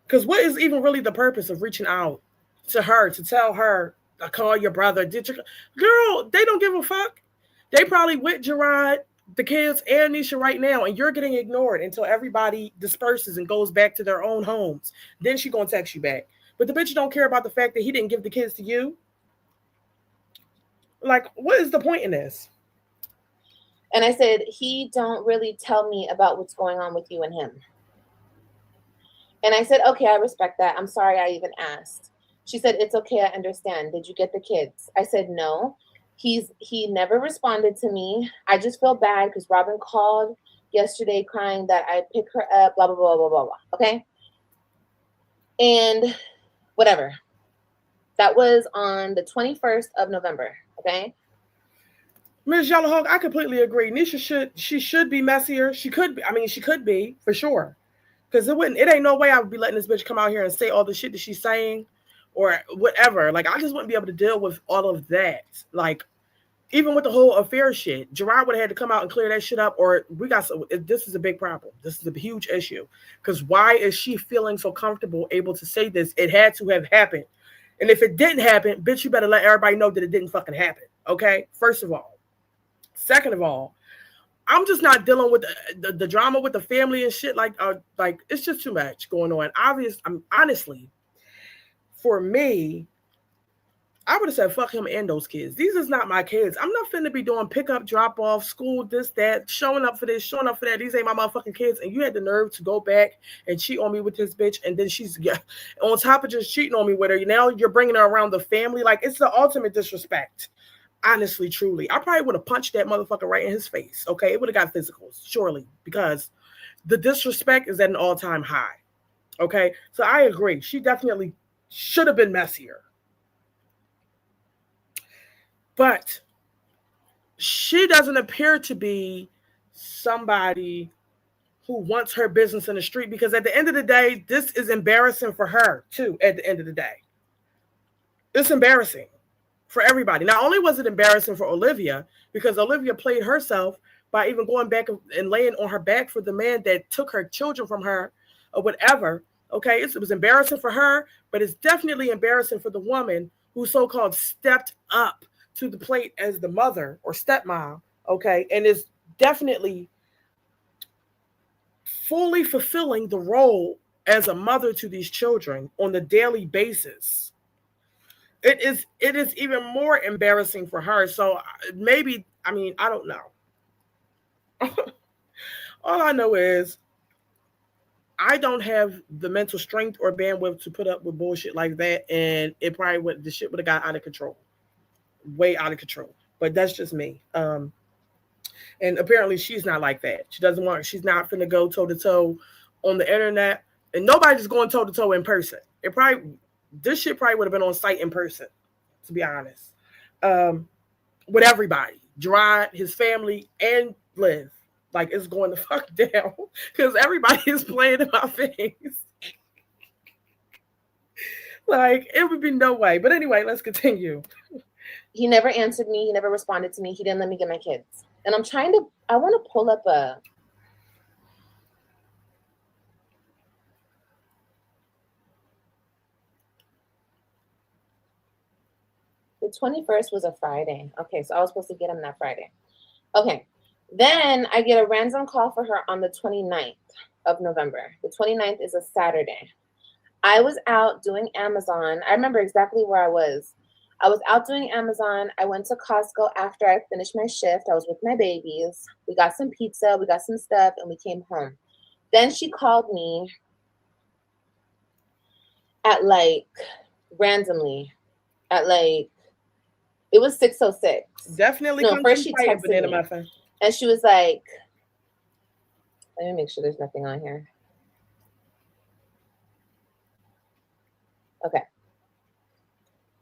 Because what is even really the purpose of reaching out to her to tell her, call your brother? Girl, they don't give a fuck. They probably with Jerrod, the kids, and Nisha right now, and you're getting ignored until everybody disperses and goes back to their own homes. Then she gonna text you back. But the bitch don't care about the fact that he didn't give the kids to you. Like, what is the point in this? And I said, he don't really tell me about what's going on with you and him. And I said, okay, I respect that. I'm sorry I even asked. She said, it's okay, I understand. Did you get the kids? I said, no. He never responded to me. I just feel bad because Robin called yesterday crying that I pick her up, blah, blah, blah, blah, blah, blah. Okay? And whatever. That was on the 21st of November. Okay? Ms. Yellowhawk, I completely agree. Nisha should be messier. She could be, for sure. Because it ain't no way I would be letting this bitch come out here and say all the shit that she's saying or whatever. Like, I just wouldn't be able to deal with all of that. Like, even with the whole affair shit, Jerrod would have had to come out and clear that shit up, or this is a big problem. This is a huge issue. Because why is she feeling so comfortable able to say this? It had to have happened. And if it didn't happen, bitch, you better let everybody know that it didn't fucking happen. Okay? First of all. Second of all, I'm just not dealing with the drama with the family and shit. Like it's just too much going on. Honestly, for me, I would have said fuck him and those kids. These is not my kids. I'm not finna be doing pickup, drop off, school, this, that, showing up for this, showing up for that. These ain't my motherfucking kids. And you had the nerve to go back and cheat on me with this bitch. And then she's on top of just cheating on me with her. Now you're bringing her around the family. Like, it's the ultimate disrespect. Honestly, truly, I probably would have punched that motherfucker right in his face. Okay, it would have got physical, surely, because the disrespect is at an all-time high. Okay, so I agree. She definitely should have been messier, but she doesn't appear to be somebody who wants her business in the street. Because at the end of the day, this is embarrassing for her too. At the end of the day, it's embarrassing for everybody. Not only was it embarrassing for Olivia, because Olivia played herself by even going back and laying on her back for the man that took her children from her or whatever. Okay, it was embarrassing for her, but it's definitely embarrassing for the woman who so-called stepped up to the plate as the mother or stepmom, okay, and is definitely fully fulfilling the role as a mother to these children on the daily basis, it is even more embarrassing for her. So maybe, I mean, I don't know. All I know is I don't have the mental strength or bandwidth to put up with bullshit like that, and it probably would the shit would have got out of control, way out of control. But that's just me. And apparently she's not like that. She doesn't want. She's not finna go toe to toe on the internet, and nobody's going toe to toe in person. It probably this shit probably would have been on site in person, to be honest, um, with everybody, Jerrod, his family, and Liv. Like it's going to fuck down because everybody is playing in my face. Like it would be no way. But anyway, let's continue. He never answered me. He never responded to me. He didn't let me get my kids. And I want to pull up the 21st was a Friday. Okay, so I was supposed to get him that Friday. Okay, then I get a random call for her on the 29th of November. The 29th is a Saturday. I was out doing Amazon. I remember exactly where I was. I was out doing Amazon. I went to Costco after I finished my shift. I was with my babies. We got some pizza, we got some stuff, and we came home. Then she called me at like randomly at like it was 6:06. Definitely No, first she fire, texted me, muffin. and she was like, let me make sure there's nothing on here. Okay.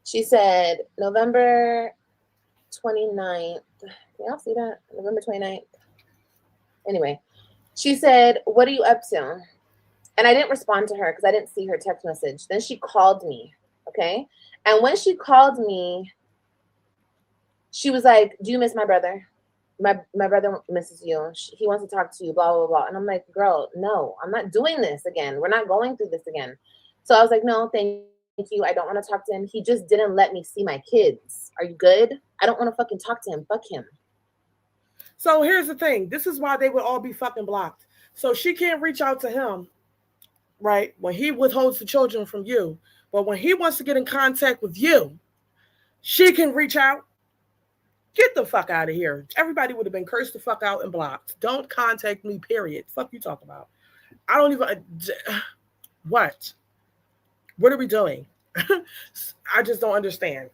She said November 29th. Can y'all see that? November 29th. Anyway, she said, what are you up to? And I didn't respond to her because I didn't see her text message. Then she called me. Okay. And when she called me, she was like, do you miss my brother? My brother misses you. He wants to talk to you, blah, blah, blah. And I'm like, girl, no, I'm not doing this again. We're not going through this again. So I was like, no, thank you. I don't want to talk to him. He just didn't let me see my kids. Are you good? I don't want to fucking talk to him. Fuck him. So here's the thing. This is why they would all be fucking blocked. So she can't reach out to him, right? When he withholds the children from you. But when he wants to get in contact with you, she can reach out. Get the fuck out of here. Everybody would have been cursed the fuck out and blocked. Don't contact me, period. Fuck you talk about. I don't even... What? What are we doing? I just don't understand.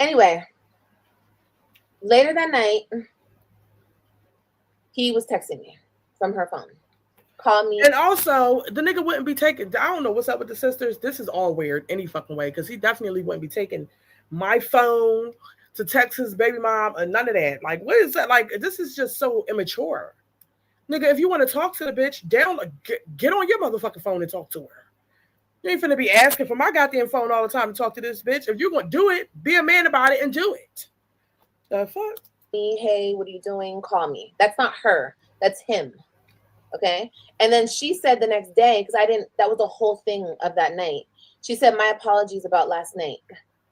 Anyway, later that night, he was texting me from her phone. Call me. And also, the nigga wouldn't be taking... I don't know what's up with the sisters. This is all weird any fucking way because he definitely wouldn't be taking my phone to text his baby mom and none of that. Like, what is that? Like, this is just so immature. Nigga, if you want to talk to the bitch, get on your motherfucking phone and talk to her. You ain't finna be asking for my goddamn phone all the time to talk to this bitch. If you're going to do it, be a man about it and do it. The fuck? Hey, what are you doing? Call me. That's not her. That's him. Okay? And then she said the next day, because that was the whole thing of that night. She said, my apologies about last night.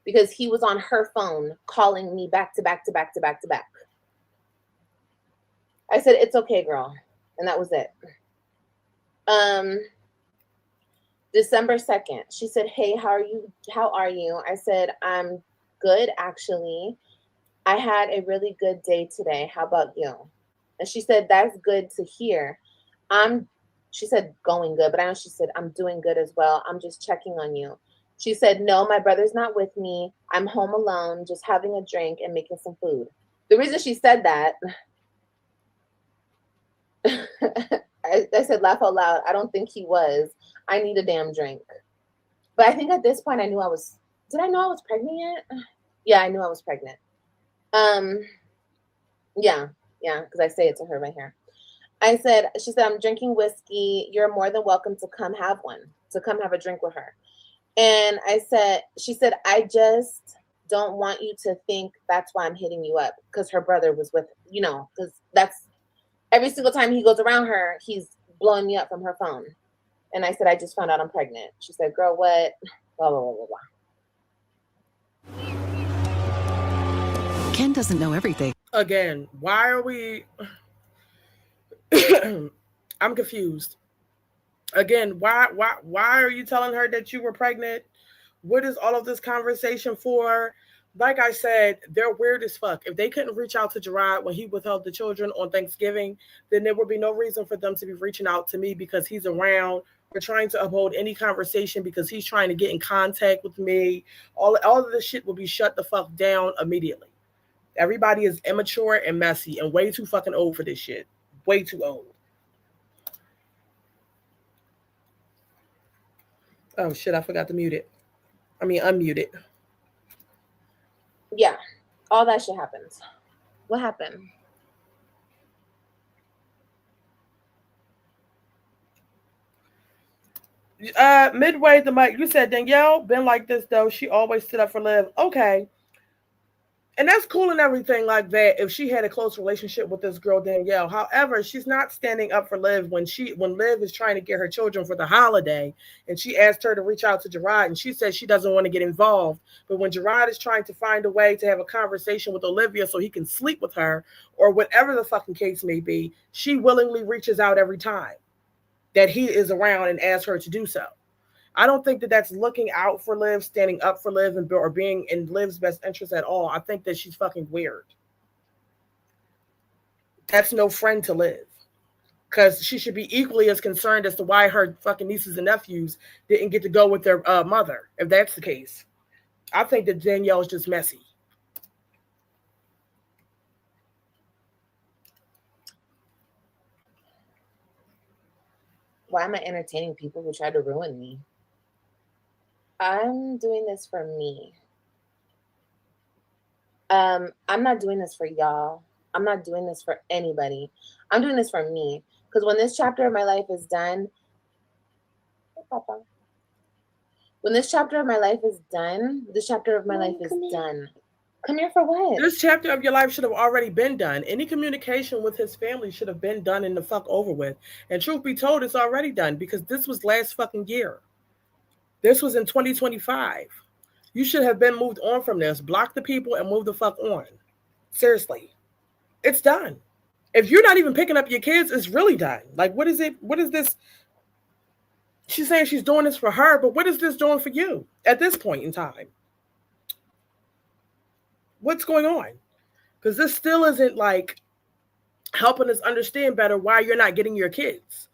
Because he was on her phone calling me back to back to back to back to back. I said, it's okay, girl. And that was it. December 2nd, she said, hey, how are you? I said, I'm good, actually. I had a really good day today. How about you? And she said, that's good to hear. She said, going good, but I know she said, I'm doing good as well. I'm just checking on you. She said, no, my brother's not with me. I'm home alone, just having a drink and making some food. The reason she said that, I said, laugh out loud. I don't think he was. I need a damn drink. But I think at this point I knew did I know I was pregnant yet? Yeah, I knew I was pregnant. Yeah, because I say it to her right here. She said, I'm drinking whiskey. You're more than welcome to come have a drink with her. And she said, I just don't want you to think that's why I'm hitting you up. Because her brother was with, because that's every single time he goes around her, he's blowing me up from her phone. And I said, I just found out I'm pregnant. She said, girl, what? Blah, blah, blah, blah, blah. Ken doesn't know everything. Again, why are we... I'm confused. Again, why are you telling her that you were pregnant? What is all of this conversation for? Like I said, they're weird as fuck. If they couldn't reach out to Jerrod when he withheld the children on Thanksgiving, then there would be no reason for them to be reaching out to me because he's around or trying to uphold any conversation because he's trying to get in contact with me. All of this shit will be shut the fuck down immediately. Everybody is immature and messy and way too fucking old for this shit. Way too old. Oh shit, I forgot to mute it. Unmute it. Yeah, all that shit happens. What happened? Midway the mic, you said Danielle been like this though. She always stood up for Liv. Okay. And that's cool and everything like that if she had a close relationship with this girl Danielle. However, she's not standing up for Liv when Liv is trying to get her children for the holiday and she asked her to reach out to Jerrod and she said she doesn't want to get involved. But when Jerrod is trying to find a way to have a conversation with Olivia so he can sleep with her or whatever the fucking case may be, she willingly reaches out every time that he is around and asks her to do so. I don't think that that's looking out for Liv, standing up for Liv, or being in Liv's best interest at all. I think that she's fucking weird. That's no friend to Liv. Because she should be equally as concerned as to why her fucking nieces and nephews didn't get to go with their mother, if that's the case. I think that Danielle is just messy. Why am I entertaining people who try to ruin me? I'm doing this for me. I'm not doing this for y'all. I'm not doing this for anybody. I'm doing this for me. Because when this chapter of my life is done, when this chapter of my life is done, this chapter of my life is done. Come here for what? This chapter of your life should have already been done. Any communication with his family should have been done and the fuck over with. And truth be told, it's already done because this was last fucking year. This was in 2025. You should have been moved on from this. Block the people and move the fuck on. Seriously. It's done. If you're not even picking up your kids, it's really done. Like, what is it? What is this? She's saying she's doing this for her, but what is this doing for you at this point in time? What's going on? Because this still isn't like helping us understand better why you're not getting your kids.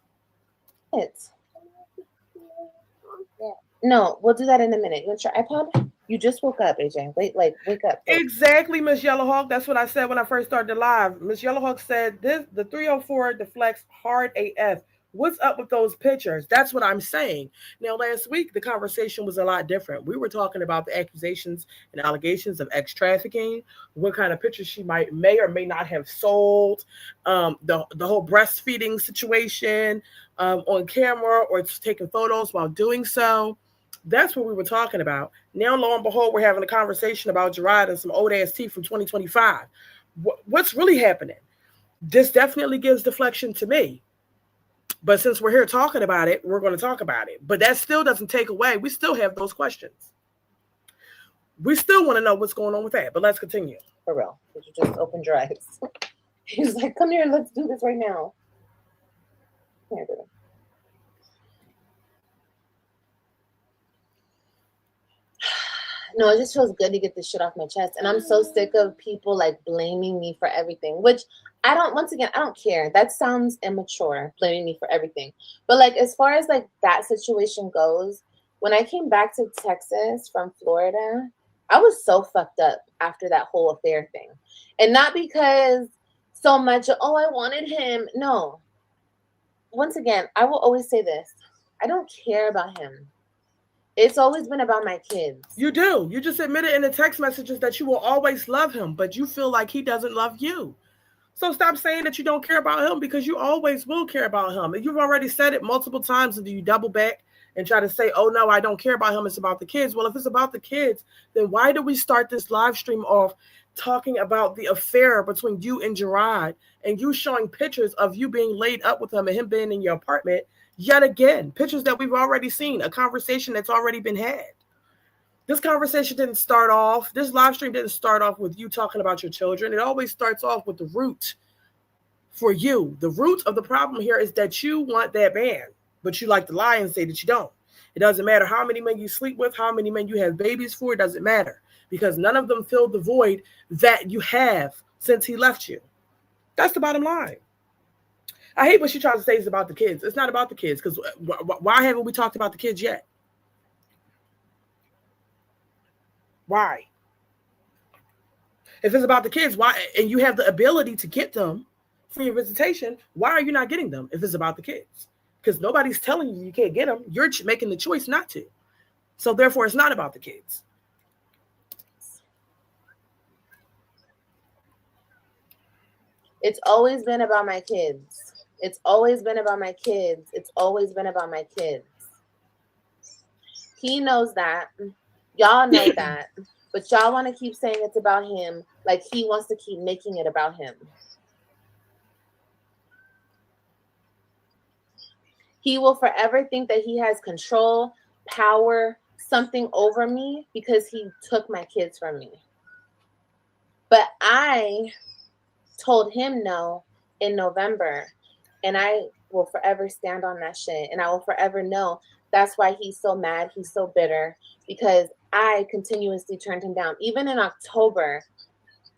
No, we'll do that in a minute. You want your iPod? You just woke up, AJ. Wake up. Exactly, Miss Yellowhawk. That's what I said when I first started the live. Miss Yellowhawk said the 304 deflects hard AF. What's up with those pictures? That's what I'm saying. Now, last week, the conversation was a lot different. We were talking about the accusations and allegations of ex-trafficking, what kind of pictures she may or may not have sold, the whole breastfeeding situation on camera or taking photos while doing so. That's what we were talking about. Now, lo and behold, we're having a conversation about Jerrod and some old-ass tea from 2025. What's really happening? This definitely gives deflection to me. But since we're here talking about it, we're going to talk about it. But that still doesn't take away. We still have those questions. We still want to know what's going on with that. But let's continue. For real. Because you just opened your eyes. He's like, come here, let's do this right now. Here, baby. No, it just feels good to get this shit off my chest. And I'm so sick of people like blaming me for everything, which I don't care. That sounds immature, blaming me for everything. But like, as far as like that situation goes, when I came back to Texas from Florida, I was so fucked up after that whole affair thing. And not because so much, oh, I wanted him. No. Once again, I will always say this. I don't care about him. It's always been about my kids. You do. You just admitted in the text messages that you will always love him, but you feel like he doesn't love you. So stop saying that you don't care about him because you always will care about him. And you've already said it multiple times and you double back and try to say, oh, no, I don't care about him. It's about the kids. Well, if it's about the kids, then why do we start this live stream off talking about the affair between you and Jerrod and you showing pictures of you being laid up with him and him being in your apartment? Yet again, pictures that we've already seen, a conversation that's already been had. This conversation didn't start off, this live stream didn't start off with you talking about your children. It always starts off with the root for you. The root of the problem here is that you want that man, but you like to lie and say that you don't. It doesn't matter how many men you sleep with, how many men you have babies for, it doesn't matter, because none of them filled the void that you have since he left you. That's the bottom line. I hate what she tries to say is about the kids. It's not about the kids, because why haven't we talked about the kids yet? Why? If it's about the kids, why? And you have the ability to get them for your visitation, why are you not getting them if it's about the kids? Because nobody's telling you can't get them. You're making the choice not to. So therefore, it's not about the kids. It's always been about my kids. It's always been about my kids. It's always been about my kids. He knows that. Y'all know that. But y'all want to keep saying it's about him, like he wants to keep making it about him. He will forever think that he has control, power, something over me because he took my kids from me. But I told him no in November, and I will forever stand on that shit, and I will forever know that's why he's so mad, he's so bitter, because I continuously turned him down. Even in October,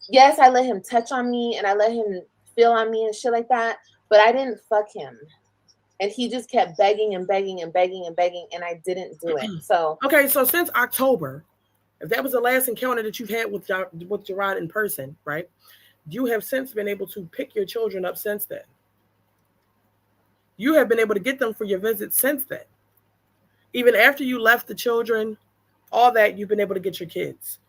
yes, I let him touch on me and I let him feel on me and shit like that, but I didn't fuck him. And he just kept begging and begging and begging and begging, and I didn't do it. So okay, so since October, if that was the last encounter that you've had with Jerrod in person, right? You have since been able to pick your children up since then. You have been able to get them for your visits since then. Even after you left the children, all that, you've been able to get your kids.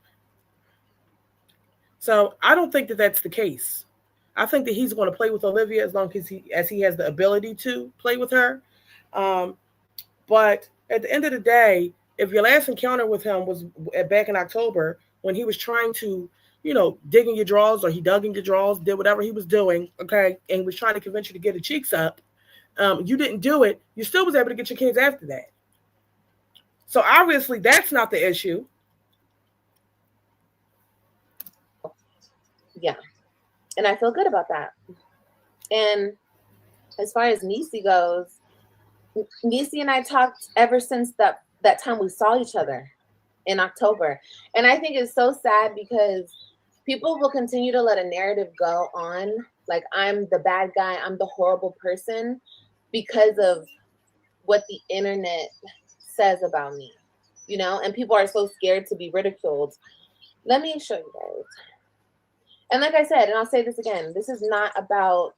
So I don't think that that's the case. I think that he's going to play with Olivia as long as he has the ability to play with her. But at the end of the day, if your last encounter with him was back in October when he was trying to, dig in your drawers, or he dug in your drawers, did whatever he was doing, okay, and he was trying to convince you to get the cheeks up, you didn't do it. You still was able to get your kids after that. So obviously that's not the issue. Yeah. And I feel good about that. And as far as Nisi goes, Nisi and I talked ever since that time we saw each other in October. And I think it's so sad because people will continue to let a narrative go on, like I'm the bad guy, I'm the horrible person, because of what the internet says about me, and people are so scared to be ridiculed. Let me show you guys. And like I said, and I'll say this again, this is not about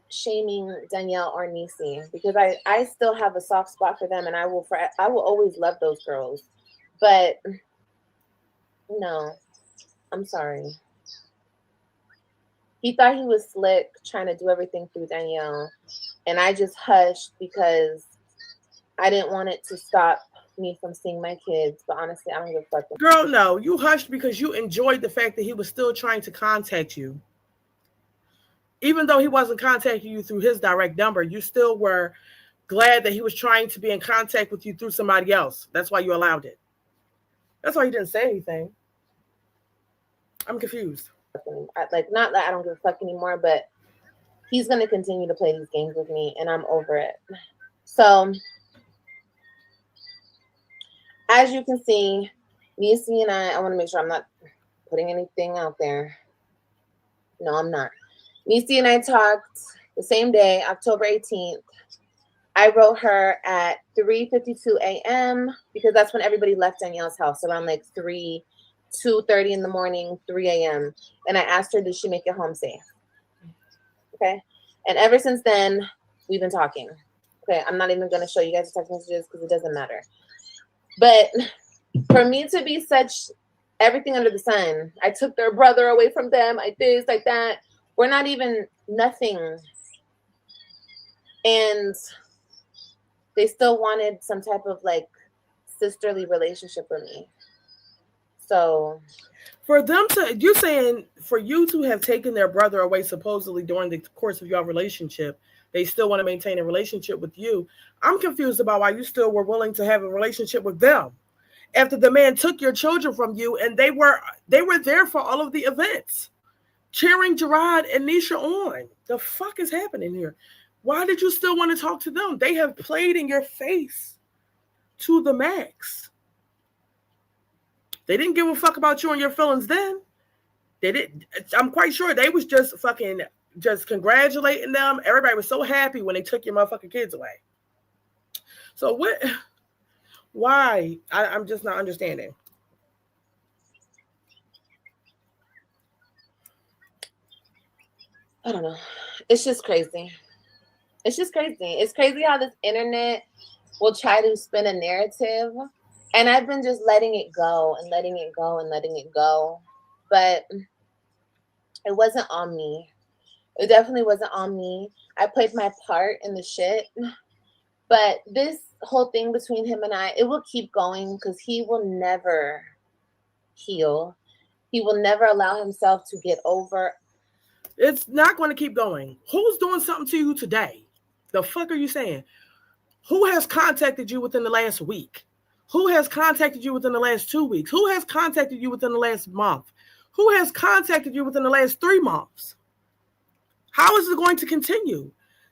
shaming Danielle or Nisi, because I still have a soft spot for them, and I will always love those girls. But no, I'm sorry. He thought he was slick trying to do everything through Danielle, and I just hushed because I didn't want it to stop me from seeing my kids. But honestly, I don't give a fuck. Girl, no, you hushed because you enjoyed the fact that he was still trying to contact you. Even though he wasn't contacting you through his direct number, you still were glad that he was trying to be in contact with you through somebody else. That's why you allowed it. That's why you didn't say anything. I'm confused. Not that I don't give a fuck anymore, but he's going to continue to play these games with me, and I'm over it. So as you can see, Nisi and I want to make sure I'm not putting anything out there. No, I'm not. Nisi and I talked the same day, October 18th. I wrote her at 3:52 a.m. because that's when everybody left Danielle's house, around like 2:30 in the morning, 3 a.m. And I asked her, did she make it home safe? Okay. And ever since then, we've been talking. Okay. I'm not even going to show you guys the text messages because it doesn't matter. But for me to be such everything under the sun, I took their brother away from them. I this, like that. We're not even nothing. And they still wanted some type of like sisterly relationship with me. So for them to, you're saying for you to have taken their brother away supposedly during the course of your relationship, They still want to maintain a relationship with you. I'm confused about why you still were willing to have a relationship with them after the man took your children from you, and they were there for all of the events, cheering Jerrod and Nisha on. The fuck is happening here? Why did you still want to talk to them? They have played in your face to the max. They didn't give a fuck about you and your feelings then. They didn't. I'm quite sure they was just fucking just congratulating them. Everybody was so happy when they took your motherfucking kids away. So what? Why? I'm just not understanding. I don't know. It's just crazy. It's just crazy. It's crazy how this internet will try to spin a narrative. And I've been just letting it go and letting it go and letting it go. But it wasn't on me. It definitely wasn't on me. I played my part in the shit. But this whole thing between him and I, it will keep going because he will never heal. He will never allow himself to get over. It's not going to keep going. Who's doing something to you today? The fuck are you saying? Who has contacted you within the last week? Who has contacted you within the last 2 weeks? Who has contacted you within the last month? Who has contacted you within the last 3 months? How is it going to continue?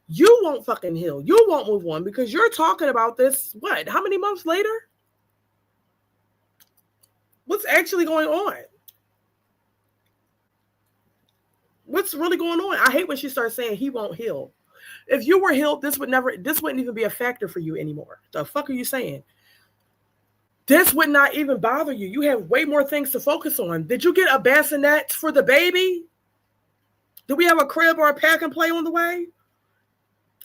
You won't fucking heal. You won't move on because you're talking about this, what, how many months later? What's actually going on? What's really going on? I hate when she starts saying he won't heal. If you were healed, this wouldn't even be a factor for you anymore. The fuck are you saying? This would not even bother you. You have way more things to focus on. Did you get a bassinet for the baby? Do we have a crib or a pack and play on the way?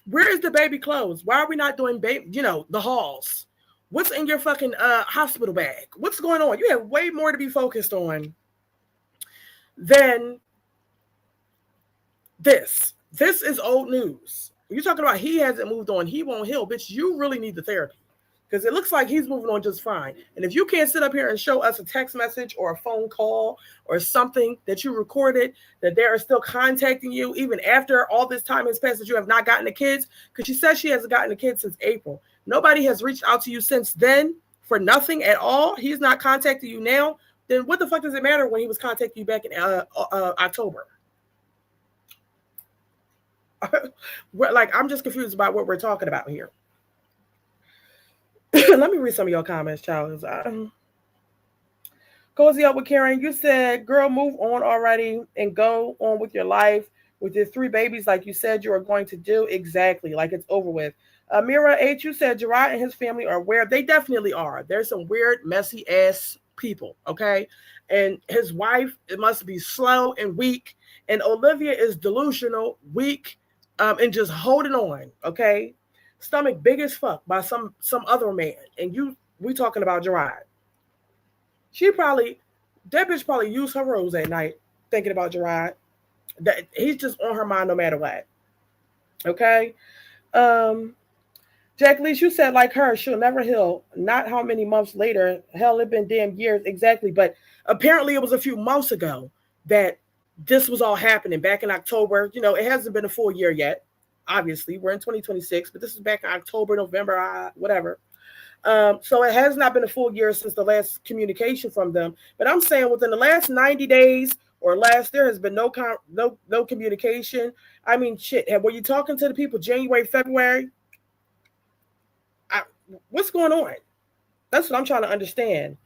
Where is the baby clothes? Why are we not doing the halls? What's in your fucking hospital bag? What's going on? You have way more to be focused on than this. This is old news. You're talking about he hasn't moved on. He won't heal. Bitch, you really need the therapy. Because it looks like he's moving on just fine. And if you can't sit up here and show us a text message or a phone call or something that you recorded, that they are still contacting you even after all this time has passed that you have not gotten the kids, because she says she hasn't gotten the kids since April. Nobody has reached out to you since then for nothing at all. He's not contacting you now. Then what the fuck does it matter when he was contacting you back in October? Like, I'm just confused about what we're talking about here. Let me read some of your comments, child. Cozy up with Karen. You said, girl, move on already and go on with your life with your 3 babies like you said you are going to do. Exactly. Like it's over with. Mira H, you said Jerrod and his family are aware. They definitely are. There's some weird, messy ass people. Okay. And his wife, it must be slow and weak. And Olivia is delusional, weak, and just holding on. Okay. Stomach big as fuck by some other man, and we talking about Jerrod. That bitch probably used her rose at night thinking about Jerrod. That he's just on her mind no matter what. Okay. Jack Lee, you said like her, she'll never heal. Not how many months later. Hell, it been damn years. Exactly. But apparently it was a few months ago that this was all happening back in October. It hasn't been a full year yet. Obviously, we're in 2026, but this is back in October, November, whatever. So it has not been a full year since the last communication from them. But I'm saying within the last 90 days or less, there has been no communication. I mean, shit. Were you talking to the people January, February? What's going on? That's what I'm trying to understand.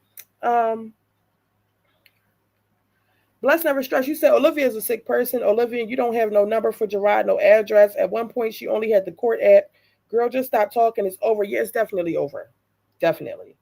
Bless Never Stress. You said Olivia is a sick person. Olivia, you don't have no number for Jerrod, no address. At one point, she only had the court app. Girl, just stop talking. It's over. Yeah, it's definitely over. Definitely.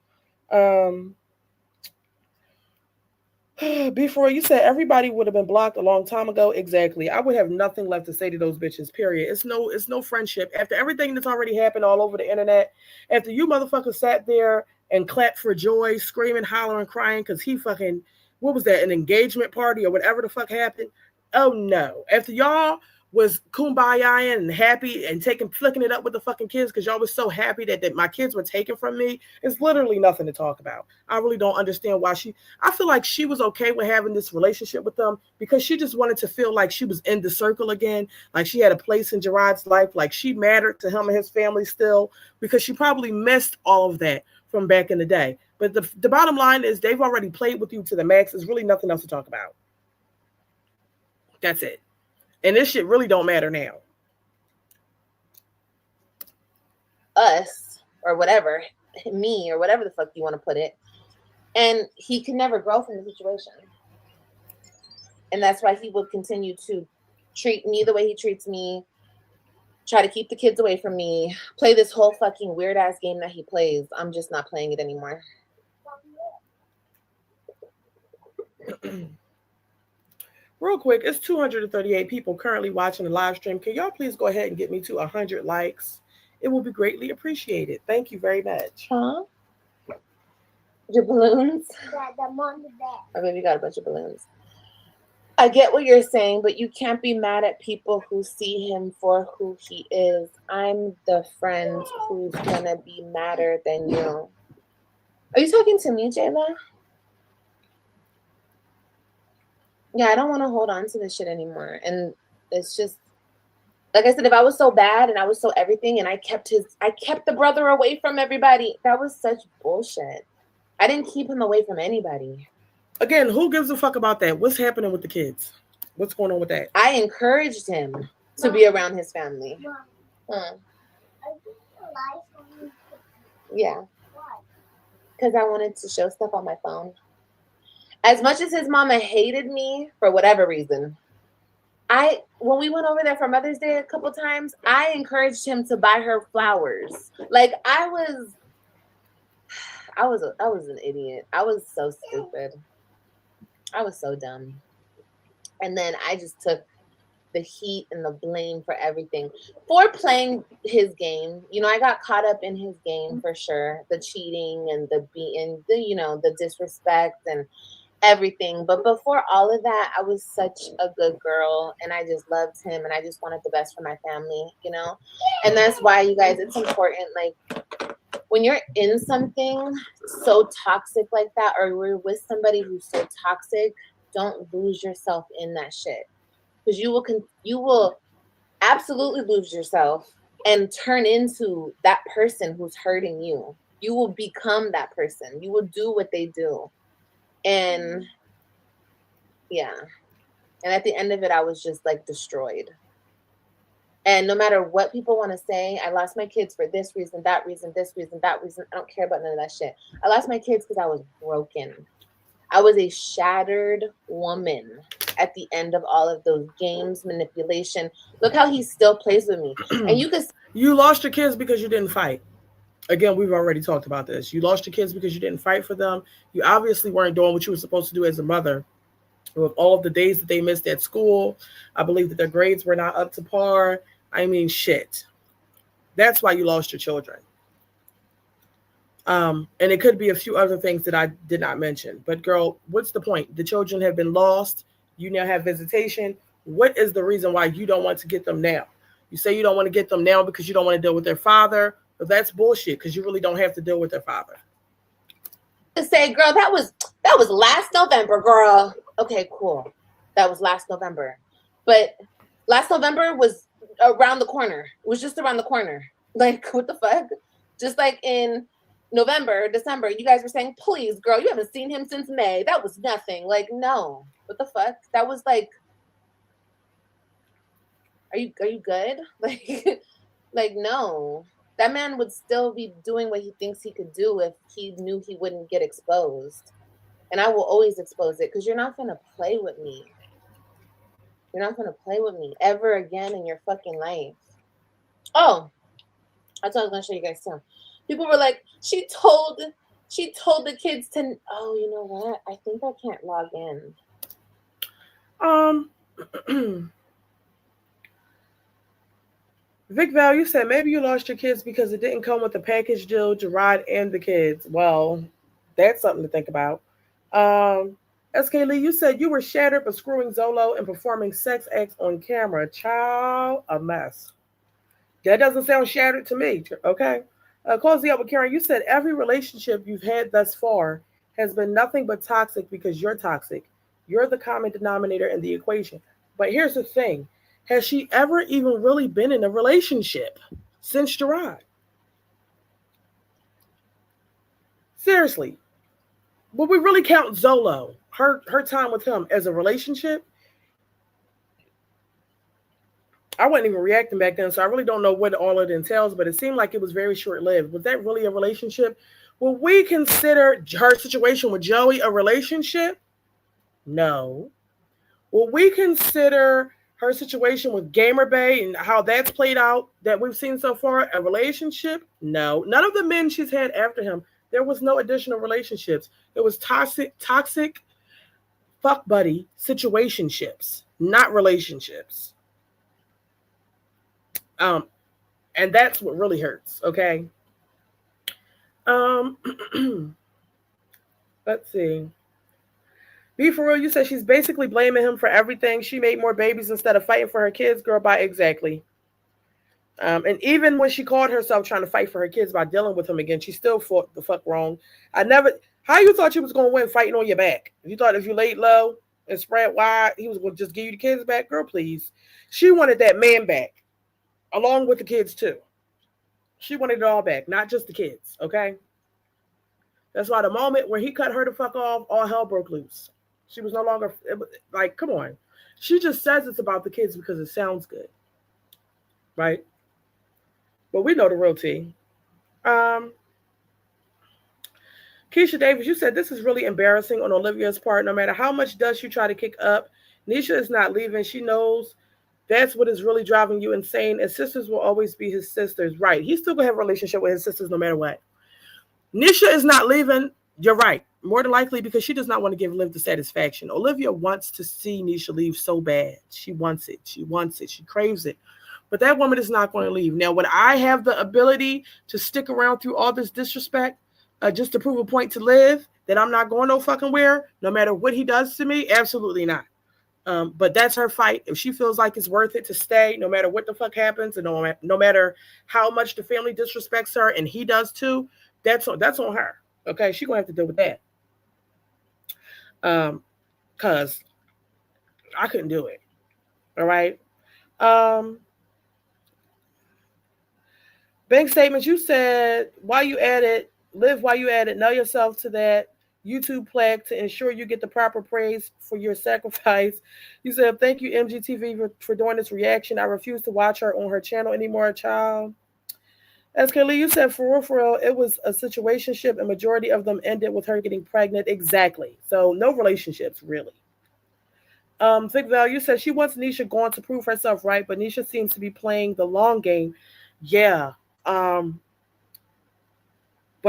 Before you said everybody would have been blocked a long time ago. Exactly. I would have nothing left to say to those bitches, period. It's no friendship. After everything that's already happened all over the internet, after you motherfuckers sat there and clapped for joy, screaming, hollering, crying, because he fucking, what was that, an engagement party or whatever the fuck happened? Oh no. After y'all was kumbaya and happy and flicking it up with the fucking kids because y'all was so happy that my kids were taken from me. It's literally nothing to talk about. I really don't understand why I feel like she was okay with having this relationship with them because she just wanted to feel like she was in the circle again, like she had a place in Jerrod's life, like she mattered to him and his family still, because she probably missed all of that from back in the day. But the bottom line is they've already played with you to the max. There's really nothing else to talk about. That's it. And this shit really don't matter now. Us, or whatever, me, or whatever the fuck you want to put it. And he can never grow from the situation. And that's why he will continue to treat me the way he treats me, try to keep the kids away from me, play this whole fucking weird ass game that he plays. I'm just not playing it anymore. Real quick, it's 238 people currently watching the live stream. Can y'all please go ahead and get me to 100 likes? It will be greatly appreciated. Thank you very much. Huh? Your balloons? Yeah, them on the bed. Oh, baby, you got a bunch of balloons. I get what you're saying, but you can't be mad at people who see him for who he is. I'm the friend who's gonna be madder than you. Are you talking to me, Jayla? Yeah, I don't want to hold on to this shit anymore. And it's just, like I said, if I was so bad and I was so everything and I kept the brother away from everybody, that was such bullshit. I didn't keep him away from anybody. Again, who gives a fuck about that? What's happening with the kids? What's going on with that? I encouraged him to be around his family. Yeah. Because I wanted to show stuff on my phone. As much as his mama hated me for whatever reason, when we went over there for Mother's Day a couple times, I encouraged him to buy her flowers. Like I was an idiot. I was so stupid. I was so dumb. And then I just took the heat and the blame for everything for playing his game. You know, I got caught up in his game for sure. The cheating and the beating, the disrespect and everything. But before all of that, I was such a good girl and I just loved him and I just wanted the best for my family, And that's why, you guys, it's important, like when you're in something so toxic like that, or you're with somebody who's so toxic, don't lose yourself in that shit. Because you will absolutely lose yourself and turn into that person who's hurting you. You will become that person. You will do what they do. And yeah. And at the end of it, I was just like destroyed. And no matter what people want to say, I lost my kids for this reason, that reason, this reason, that reason. I don't care about none of that shit. I lost my kids because I was broken. I was a shattered woman at the end of all of those games, manipulation. Look how he still plays with me. And you lost your kids because you didn't fight. Again, we've already talked about this. You lost your kids because you didn't fight for them. You obviously weren't doing what you were supposed to do as a mother. With all of the days that they missed at school, I believe that their grades were not up to par. I mean, shit. That's why you lost your children. And it could be a few other things that I did not mention. But girl, what's the point? The children have been lost. You now have visitation. What is the reason why you don't want to get them now? You say you don't want to get them now because you don't want to deal with their father. But that's bullshit because you really don't have to deal with their father. Say, girl, that was last November, girl. Okay, cool. That was last November. But last November was around the corner. It was just around the corner. Like, what the fuck? Just like in November, December, you guys were saying, please, girl, you haven't seen him since May. That was nothing. Like, no. What the fuck? That was like, are you good? Like, no. That man would still be doing what he thinks he could do if he knew he wouldn't get exposed. And I will always expose it because you're not going to play with me. You're not going to play with me ever again in your fucking life. Oh, that's what I was going to show you guys too. People were like, she told the kids to, oh, you know what? I think I can't log in. Vic Val, you said maybe you lost your kids because it didn't come with the package deal, Jerrod and the kids. Well, that's something to think about. SK Lee, you said you were shattered for screwing Zolo and performing sex acts on camera. Child, a mess. That doesn't sound shattered to me. Okay. Cozy up with Karen, you said every relationship you've had thus far has been nothing but toxic because you're toxic. You're the common denominator in the equation. But here's the thing: has she ever even really been in a relationship since Jerrod? Seriously, would we really count Zolo, her time with him, as a relationship? I wasn't even reacting back then, so I really don't know what all it entails, but it seemed like it was very short lived. Was that really a relationship? Will we consider her situation with Joey a relationship? No. Will we consider her situation with Gamer Bay and how that's played out that we've seen so far a relationship? No. None of the men she's had after him, there was no additional relationships. It was toxic fuck buddy situationships, not relationships. Um, and that's what really hurts. Okay. Um, let's see. Be for real. You said she's basically blaming him for everything. She made more babies instead of fighting for her kids. Girl, by exactly. And even when she called herself trying to fight for her kids by dealing with him again, she still fought the fuck wrong. I never. How you thought you was gonna win fighting on your back? You thought if you laid low and spread wide, he was gonna just give you the kids back? Girl, please. She wanted that man back, along with the kids too. She wanted it all back, not just the kids. Okay. That's why the moment where he cut her the fuck off, all hell broke loose. She was no longer like, come on. She just says it's about the kids because it sounds good, right? But we know the real tea. Um, Keisha Davis, you said this is really embarrassing on Olivia's part. No matter how much dust you try to kick up, Nisha is not leaving. She knows that's what is really driving you insane. And sisters will always be his sisters, right? He's still gonna have a relationship with his sisters no matter what. Nisha is not leaving. You're right. More than likely because she does not want to give Liv the satisfaction. Olivia wants to see Nisha leave so bad. She wants it. She wants it. She craves it. But that woman is not going to leave. Now, would I have the ability to stick around through all this disrespect just to prove a point to Liv that I'm not going no fucking where, no matter what he does to me? Absolutely not. But that's her fight. If she feels like it's worth it to stay, no matter what the fuck happens, and no matter how much the family disrespects her, and he does too, that's on her. Okay, she's gonna have to deal with that. Cause I couldn't do it. All right. Um, bank statements. You said why you added live while you added know yourself to that YouTube plaque to ensure you get the proper praise for your sacrifice. You said thank you MGTV for doing this reaction. I refuse to watch her on her channel anymore, child. As Kelly, you said for real, it was a situationship, and majority of them ended with her getting pregnant. Exactly. So no relationships really. Vic Val, you said she wants Nisha going to prove herself right, but Nisha seems to be playing the long game. Yeah. But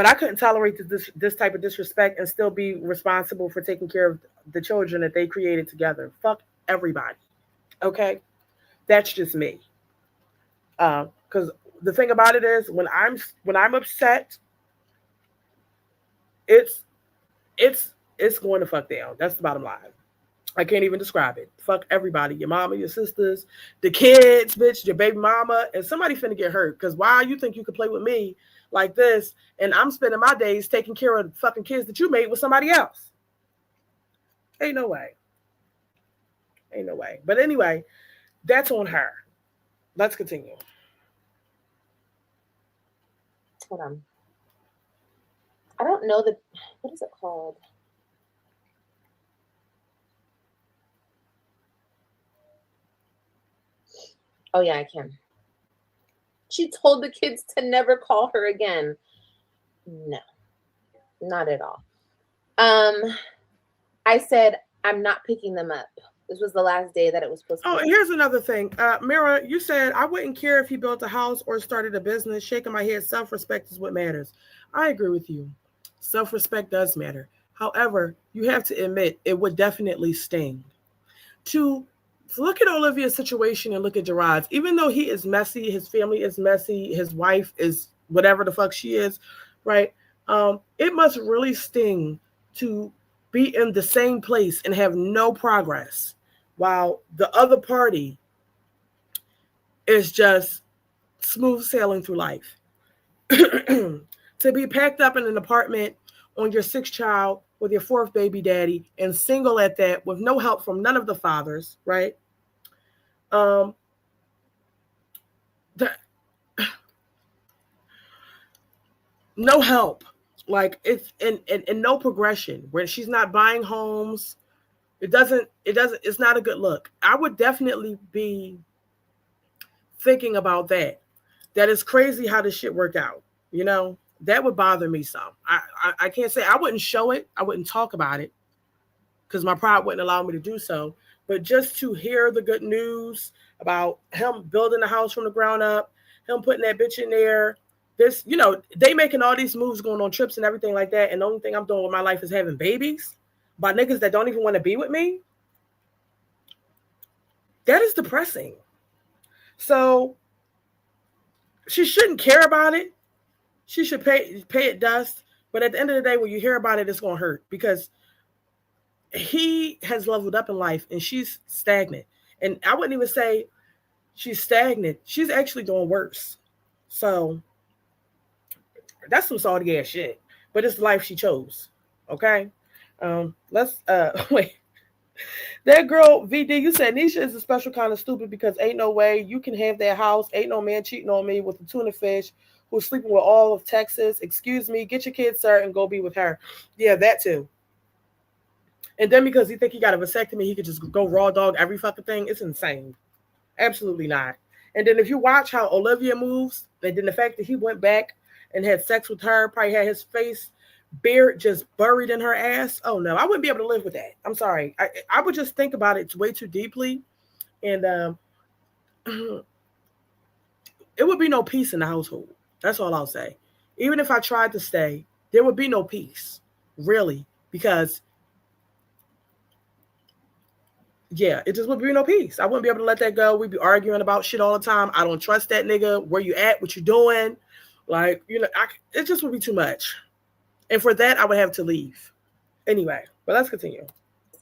I couldn't tolerate this type of disrespect and still be responsible for taking care of the children that they created together. Fuck everybody. Okay? That's just me. Because the thing about it is when I'm upset, it's going to fuck down. That's the bottom line. I can't even describe it. Fuck everybody. Your mama, your sisters, the kids, bitch, your baby mama, and somebody finna get hurt. Because why you think you could play with me like this and I'm spending my days taking care of the fucking kids that you made with somebody else? Ain't no way. Ain't no way. But anyway, that's on her. Let's continue. Hold on. I don't know what is it called? Oh yeah, I can. She told the kids to never call her again. No, not at all. I said, I'm not picking them up. This was the last day that it was supposed to be. Oh, here's another thing. Mira, you said, I wouldn't care if he built a house or started a business. Shaking my head, self-respect is what matters. I agree with you. Self-respect does matter. However, you have to admit it would definitely sting. To look at Olivia's situation and look at Jerrod's, even though he is messy, his family is messy, his wife is whatever the fuck she is, right? It must really sting to be in the same place and have no progress while the other party is just smooth sailing through life. To be packed up in an apartment on your sixth child with your fourth baby daddy and single at that with no help from none of the fathers, right? Um, the, no help. Like it's and no progression where she's not buying homes. It's not a good look. I would definitely be thinking about that. That is crazy how this shit worked out. You know, that would bother me some. I can't say I wouldn't show it. I wouldn't talk about it because my pride wouldn't allow me to do so. But just to hear the good news about him building the house from the ground up, him putting that bitch in there, this, you know, they making all these moves, going on trips and everything like that. And the only thing I'm doing with my life is having babies by niggas that don't even want to be with me. That is depressing. So she shouldn't care about it. She should pay it dust. But at the end of the day, when you hear about it, it's going to hurt because he has leveled up in life and she's stagnant. And I wouldn't even say she's stagnant. She's actually doing worse. So that's some salty ass shit. But it's the life she chose. Okay? Let's wait. That girl, VD, you said Nisha is a special kind of stupid because ain't no way you can have that house. Ain't no man cheating on me with the tuna fish who's sleeping with all of Texas. Excuse me, get your kids, sir, and go be with her. Yeah, that too. And then because he think he got a vasectomy, he could just go raw dog every fucking thing. It's insane. Absolutely not. And then if you watch how Olivia moves, and then the fact that he went back and had sex with her, probably had his face beard just buried in her ass. Oh no, I wouldn't be able to live with that. I'm sorry. I would just think about it way too deeply, and it would be no peace in the household. That's all I'll say. Even if I tried to stay, there would be no peace, really, because yeah, it just would be no peace. I wouldn't be able to let that go. We'd be arguing about shit all the time. I don't trust that nigga. Where you at? What you doing? Like, you know, it just would be too much. And for that, I would have to leave. Anyway, but let's continue.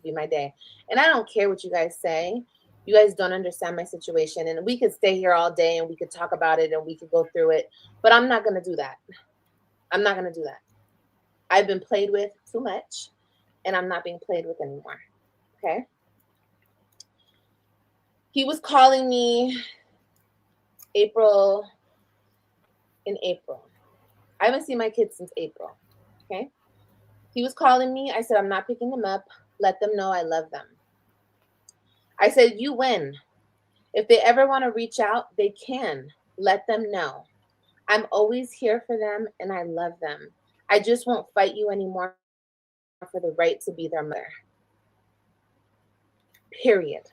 Be my day. And I don't care what you guys say. You guys don't understand my situation. And we could stay here all day and we could talk about it and we could go through it. But I'm not going to do that. I'm not going to do that. I've been played with too much and I'm not being played with anymore. Okay? He was calling me in April. I haven't seen my kids since April. Okay. He was calling me. I said, I'm not picking them up. Let them know I love them. I said, you win. If they ever want to reach out, they can. Let them know. I'm always here for them and I love them. I just won't fight you anymore for the right to be their mother. Period.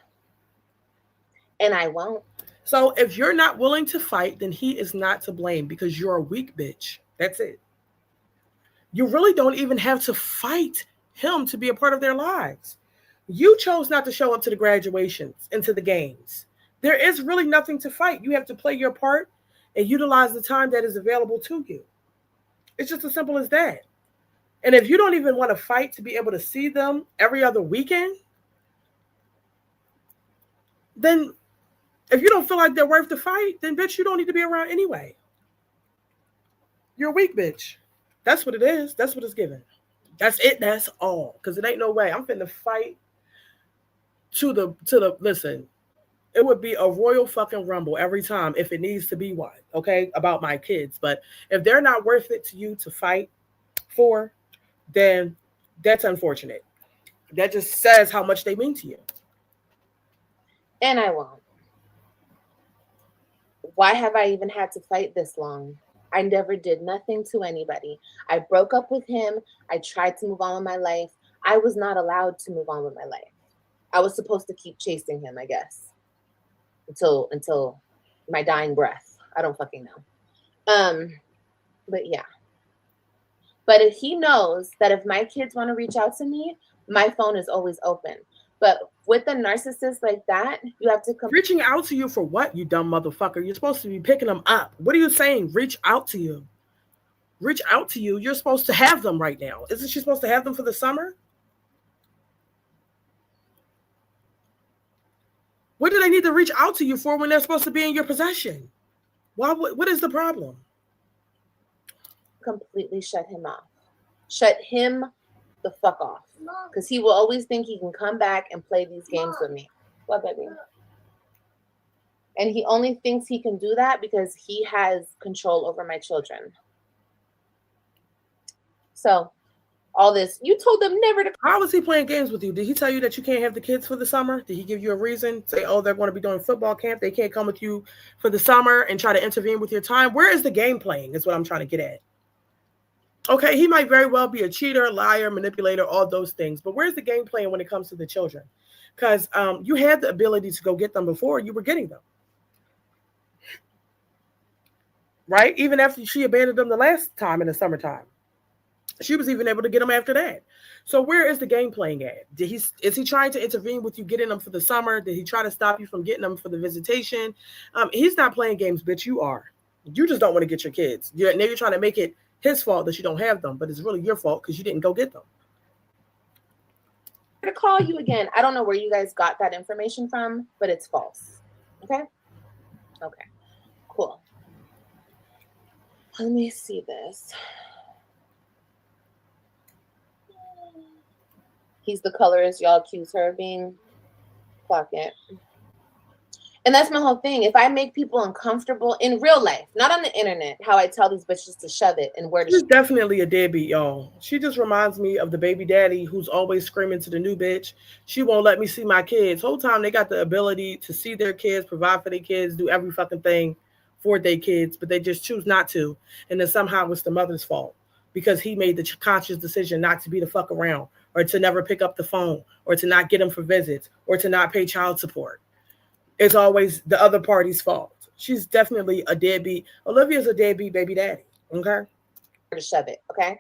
And I won't. So if you're not willing to fight, then he is not to blame because you're a weak bitch. That's it. You really don't even have to fight him to be a part of their lives. You chose not to show up to the graduations and to the games. There is really nothing to fight. You have to play your part and utilize the time that is available to you. It's just as simple as that. And if you don't even want to fight to be able to see them every other weekend, then if you don't feel like they're worth the fight, then bitch, you don't need to be around anyway. You're a weak bitch. That's what it is. That's what it's given. That's it. That's all. Because it ain't no way. I'm finna fight to the listen. It would be a royal fucking rumble every time if it needs to be one, okay, about my kids. But if they're not worth it to you to fight for, then that's unfortunate. That just says how much they mean to you. And I won't. Why have I even had to fight this long? I never did nothing to anybody. I broke up with him. I tried to move on with my life. I was not allowed to move on with my life. I was supposed to keep chasing him, I guess, until my dying breath. I don't fucking know. But yeah. But if he knows that if my kids want to reach out to me, my phone is always open. But with a narcissist like that, you have to come. Reaching out to you for what, you dumb motherfucker? You're supposed to be picking them up. What are you saying? Reach out to you. Reach out to you. You're supposed to have them right now. Isn't she supposed to have them for the summer? What do they need to reach out to you for when they're supposed to be in your possession? What is the problem? Completely shut him off. Shut him the fuck off. Because he will always think he can come back and play these games with me. What, baby? And he only thinks he can do that because he has control over my children. So, all this, you told them never to. How was he playing games with you? Did he tell you that you can't have the kids for the summer? Did he give you a reason? Say, oh, they're going to be doing football camp. They can't come with you for the summer and try to intervene with your time. Where is the game playing is what I'm trying to get at. Okay, he might very well be a cheater, liar, manipulator, all those things. But where's the game playing when it comes to the children? Because you had the ability to go get them before you were getting them. Right? Even after she abandoned them the last time in the summertime. She was even able to get them after that. So where is the game playing at? Is he trying to intervene with you getting them for the summer? Did he try to stop you from getting them for the visitation? He's not playing games, bitch. You are. You just don't want to get your kids. Now you're trying to make it his fault that you don't have them, but it's really your fault because you didn't go get them. To call you again. I don't know where you guys got that information from, but it's false. Okay? Okay. Cool. Let me see this. He's the colorist y'all accuse her of being. Clock it. And that's my whole thing. If I make people uncomfortable in real life, not on the internet, how I tell these bitches to shove it and where to. She's definitely a deadbeat, y'all. She just reminds me of the baby daddy who's always screaming to the new bitch. She won't let me see my kids. Whole time they got the ability to see their kids, provide for their kids, do every fucking thing for their kids, but they just choose not to. And then somehow it's the mother's fault because he made the conscious decision not to be the fuck around or to never pick up the phone or to not get them for visits or to not pay child support. It's always the other party's fault. She's definitely a deadbeat. Olivia's a deadbeat baby daddy. Okay? To shove it, okay?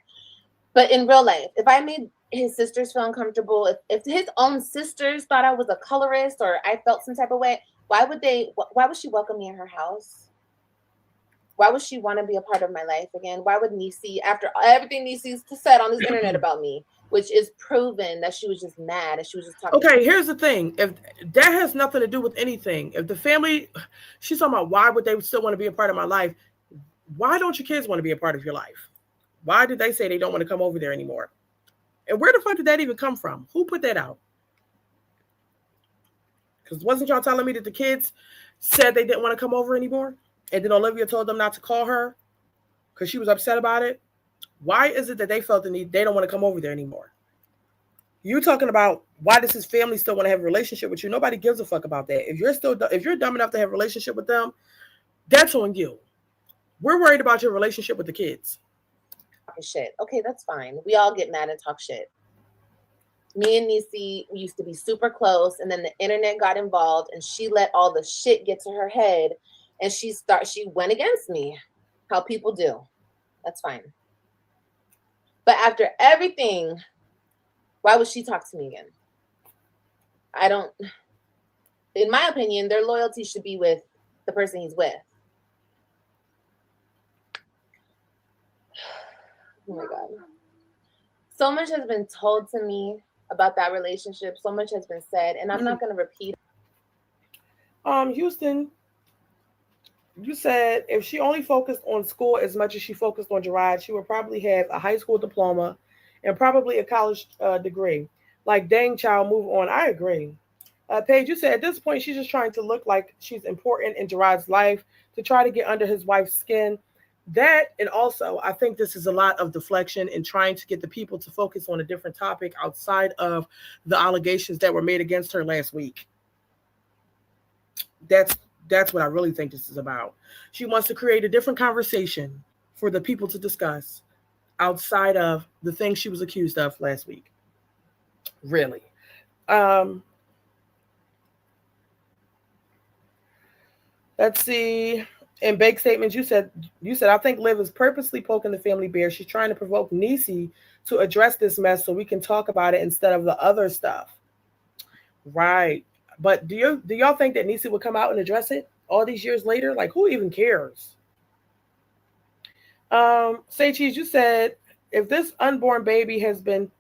But in real life, if I made his sisters feel uncomfortable, if his own sisters thought I was a colorist or I felt some type of way, why would she welcome me in her house? Why would she want to be a part of my life again? Why would Niecy, after everything Niecy's said on this internet about me, which is proven that she was just mad and she was just talking. Okay, here's the thing. If that has nothing to do with anything, if the family, she's talking about why would they still want to be a part of my life? Why don't your kids want to be a part of your life? Why did they say they don't want to come over there anymore? And where the fuck did that even come from? Who put that out? Because wasn't y'all telling me that the kids said they didn't want to come over anymore? And then Olivia told them not to call her because she was upset about it. Why is it that they felt the need, they don't want to come over there anymore? You talking about why does his family still want to have a relationship with you? Nobody gives a fuck about that. If you're dumb enough to have a relationship with them, that's on you. We're worried about your relationship with the kids. Shit. Okay, that's fine. We all get mad and talk shit. Me and Niecy, we used to be super close, and then the internet got involved, and she let all the shit get to her head, and she went against me. How people do. That's fine. But after everything, why would she talk to me again? In my opinion, their loyalty should be with the person he's with. Oh my God. So much has been told to me about that relationship. So much has been said, and I'm not going to repeat. Houston, you said if she only focused on school as much as she focused on Jerrod, she would probably have a high school diploma and probably a college degree. Like, dang, child, move on. I agree. Paige, you said at this point, she's just trying to look like she's important in Jerrod's life to try to get under his wife's skin. That, and also, I think this is a lot of deflection and trying to get the people to focus on a different topic outside of the allegations that were made against her last week. That's what I really think this is about. She wants to create a different conversation for the people to discuss outside of the things she was accused of last week. Really. Let's see. In Bake statements, you said, I think Liv is purposely poking the family bear. She's trying to provoke Niecy to address this mess so we can talk about it instead of the other stuff. Right. But do y'all think that Niecy would come out and address it all these years later? Like, who even cares? Say Cheese, you said, if this unborn baby has been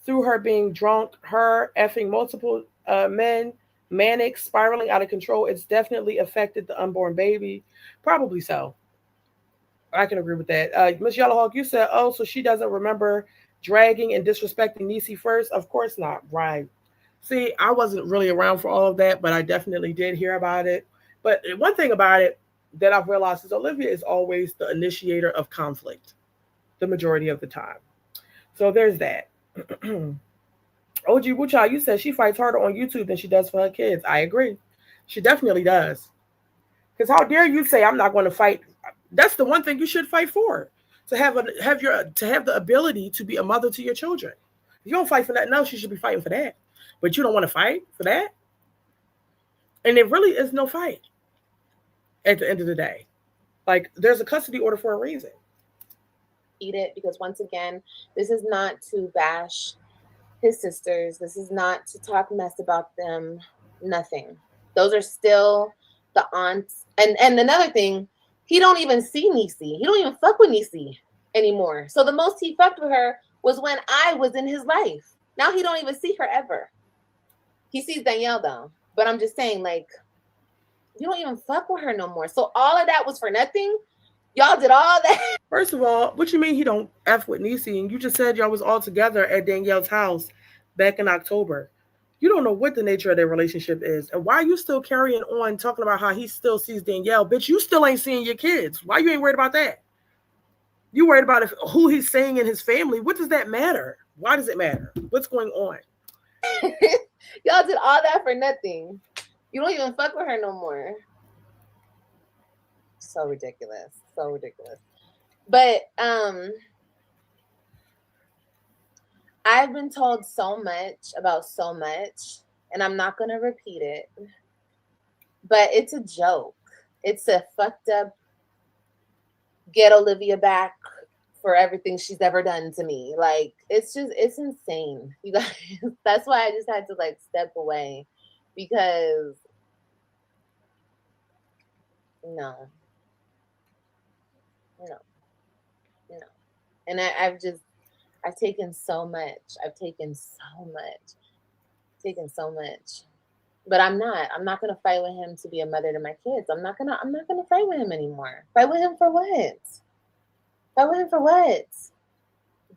through her being drunk, her effing multiple men, Manic, spiraling out of control. It's definitely affected the unborn baby. Probably so. I can agree with that. Miss Yellowhawk, you said, oh, so she doesn't remember dragging and disrespecting Niecy first? Of course not. Right. See, I wasn't really around for all of that, but I definitely did hear about it. But one thing about it that I've realized is Olivia is always the initiator of conflict the majority of the time. So there's that. OG Wucha, you said she fights harder on YouTube than she does for her kids. I agree. She definitely does. Because how dare you say I'm not going to fight? That's the one thing you should fight for. To have the ability to be a mother to your children. If you don't fight for that, no, she should be fighting for that. But you don't want to fight for that? And there really is no fight at the end of the day. Like there's a custody order for a reason. Eat it, because once again, this is not to bash his sisters. This is not to talk mess about them. Nothing. Those are still the aunts. And another thing, he don't even see Niecy. He don't even fuck with Niecy anymore. So the most he fucked with her was when I was in his life. Now he don't even see her ever. He sees Danielle though. But I'm just saying, like, you don't even fuck with her no more. So all of that was for nothing. Y'all did all that. First of all, what you mean he don't F with Niecy? And you just said y'all was all together at Danielle's house back in October. You don't know what the nature of their relationship is. And why are you still carrying on talking about how he still sees Danielle? Bitch, you still ain't seeing your kids. Why you ain't worried about that? You worried about who he's saying in his family. What does that matter? Why does it matter? What's going on? Y'all did all that for nothing. You don't even fuck with her no more. So ridiculous. So ridiculous. But I've been told so much about so much, and I'm not going to repeat it, but it's a joke. It's a fucked up get Olivia back for everything she's ever done to me. Like, it's insane. You guys, that's why I just had to like step away, because no. And I've taken so much. But I'm not gonna fight with him to be a mother to my kids. I'm not gonna fight with him anymore. Fight with him for what?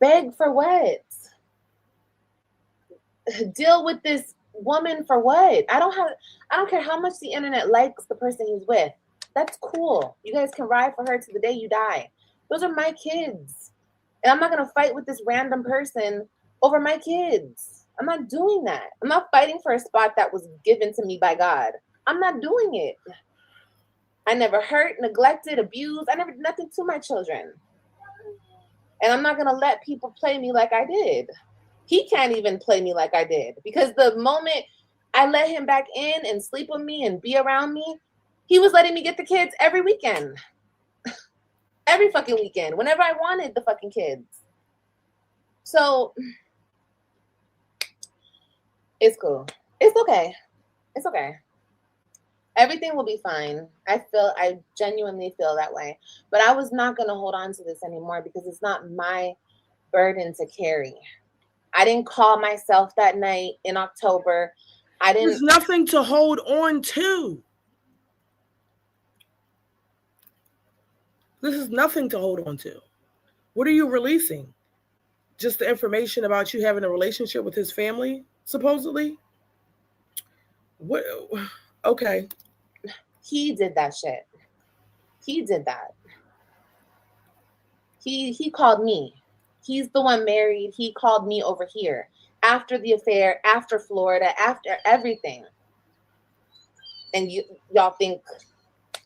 Beg for what? Deal with this woman for what? I don't care how much the internet likes the person he's with. That's cool. You guys can ride for her to the day you die. Those are my kids. And I'm not going to fight with this random person over my kids. I'm not doing that. I'm not fighting for a spot that was given to me by God. I'm not doing it. I never hurt, neglected, abused. I never did nothing to my children. And I'm not going to let people play me like I did. He can't even play me like I did. Because the moment I let him back in and sleep with me and be around me, he was letting me get the kids every weekend. Every fucking weekend, whenever I wanted the fucking kids. So it's cool. It's okay. It's okay. Everything will be fine. I genuinely feel that way. But I was not going to hold on to this anymore, because it's not my burden to carry. I didn't call myself that night in October. There's nothing to hold on to. This is nothing to hold on to. What are you releasing? Just the information about you having a relationship with his family, supposedly? What? Okay. He did that shit. He did that. He called me. He's the one married. He called me over here after the affair, after Florida, after everything. And y'all think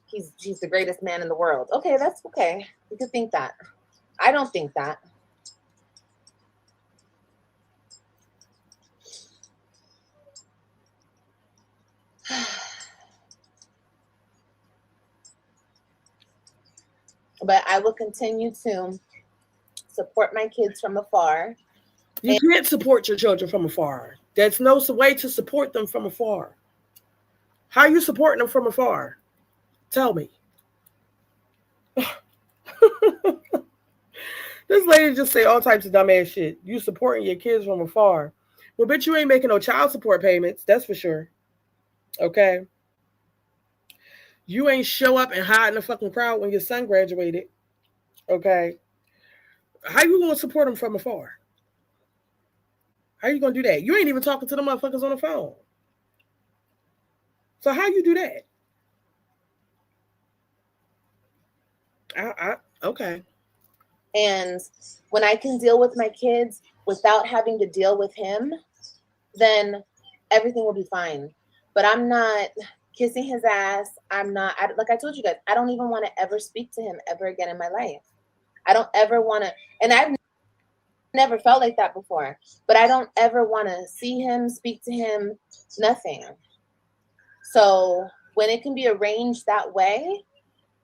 he's the greatest man in the world. Okay, that's okay. You can think that. I don't think that. But I will continue to support my kids from afar. You can't support your children from afar. There's no way to support them from afar. How are you supporting them from afar? Tell me. This lady just say all types of dumbass shit. You supporting your kids from afar. Well, bitch, you ain't making no child support payments. That's for sure. Okay. You ain't show up and hide in the fucking crowd when your son graduated. Okay. How you gonna support him from afar? How you gonna do that? You ain't even talking to the motherfuckers on the phone. So how you do that? Okay. And when I can deal with my kids without having to deal with him, then everything will be fine. But I'm not kissing his ass. I'm not, like I told you guys, I don't even want to ever speak to him ever again in my life. I don't ever want to, and I've never felt like that before, but I don't ever want to see him, speak to him, nothing. So when it can be arranged that way,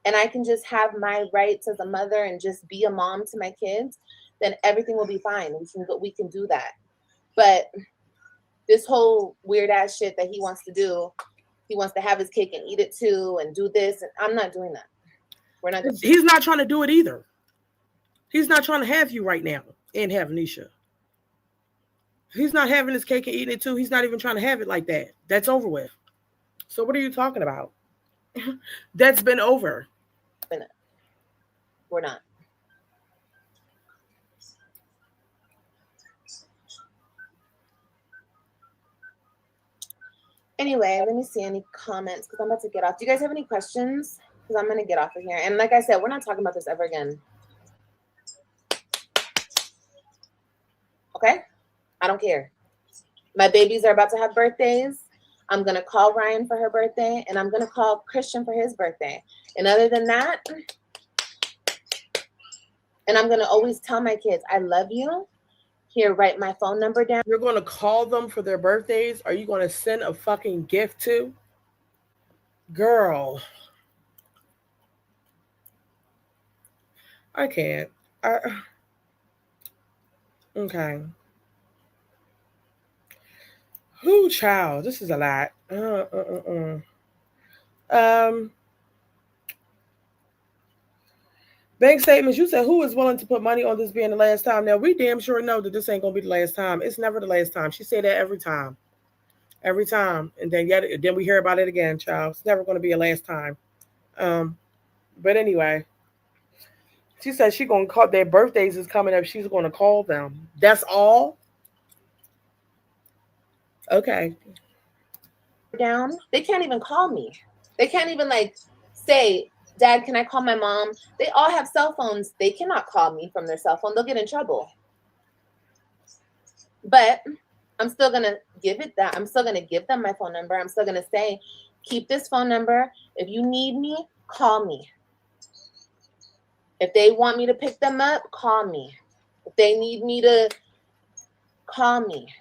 and I can just have my rights as a mother and just be a mom to my kids, then everything will be fine. We can do that. But this whole weird ass shit that he wants to do, he wants to have his cake and eat it too and do this, and I'm not doing that. We're not doing He's not trying to do it either. He's not trying to have you right now and have Nisha. He's not having his cake and eating it too. He's not even trying to have it like that. That's over with. So what are you talking about? That's been over. We're not. Anyway, let me see any comments because I'm about to get off. Do you guys have any questions? Because I'm going to get off of here. And like I said, we're not talking about this ever again. Okay? I don't care. My babies are about to have birthdays. I'm going to call Ryan for her birthday, and I'm going to call Christian for his birthday. And other than that, and I'm going to always tell my kids, I love you. Here, write my phone number down. You're going to call them for their birthdays? Are you going to send a fucking gift to? Girl. I can't. Okay. Who, child? This is a lot. Bank statements. You said who is willing to put money on this being the last time? Now we damn sure know that this ain't gonna be the last time. It's never the last time. She said that every time, and then we hear about it again, child. It's never gonna be a last time. But anyway, she said she gonna call. Their birthdays is coming up. She's gonna call them. That's all. Okay. Down. They can't even call me. They can't even say, Dad, can I call my mom? They all have cell phones. They cannot call me from their cell phone. They'll get in trouble. But I'm still going to give it that. I'm still going to give them my phone number. I'm still going to say, keep this phone number. If you need me, call me. If they want me to pick them up, call me. If they need me to call me.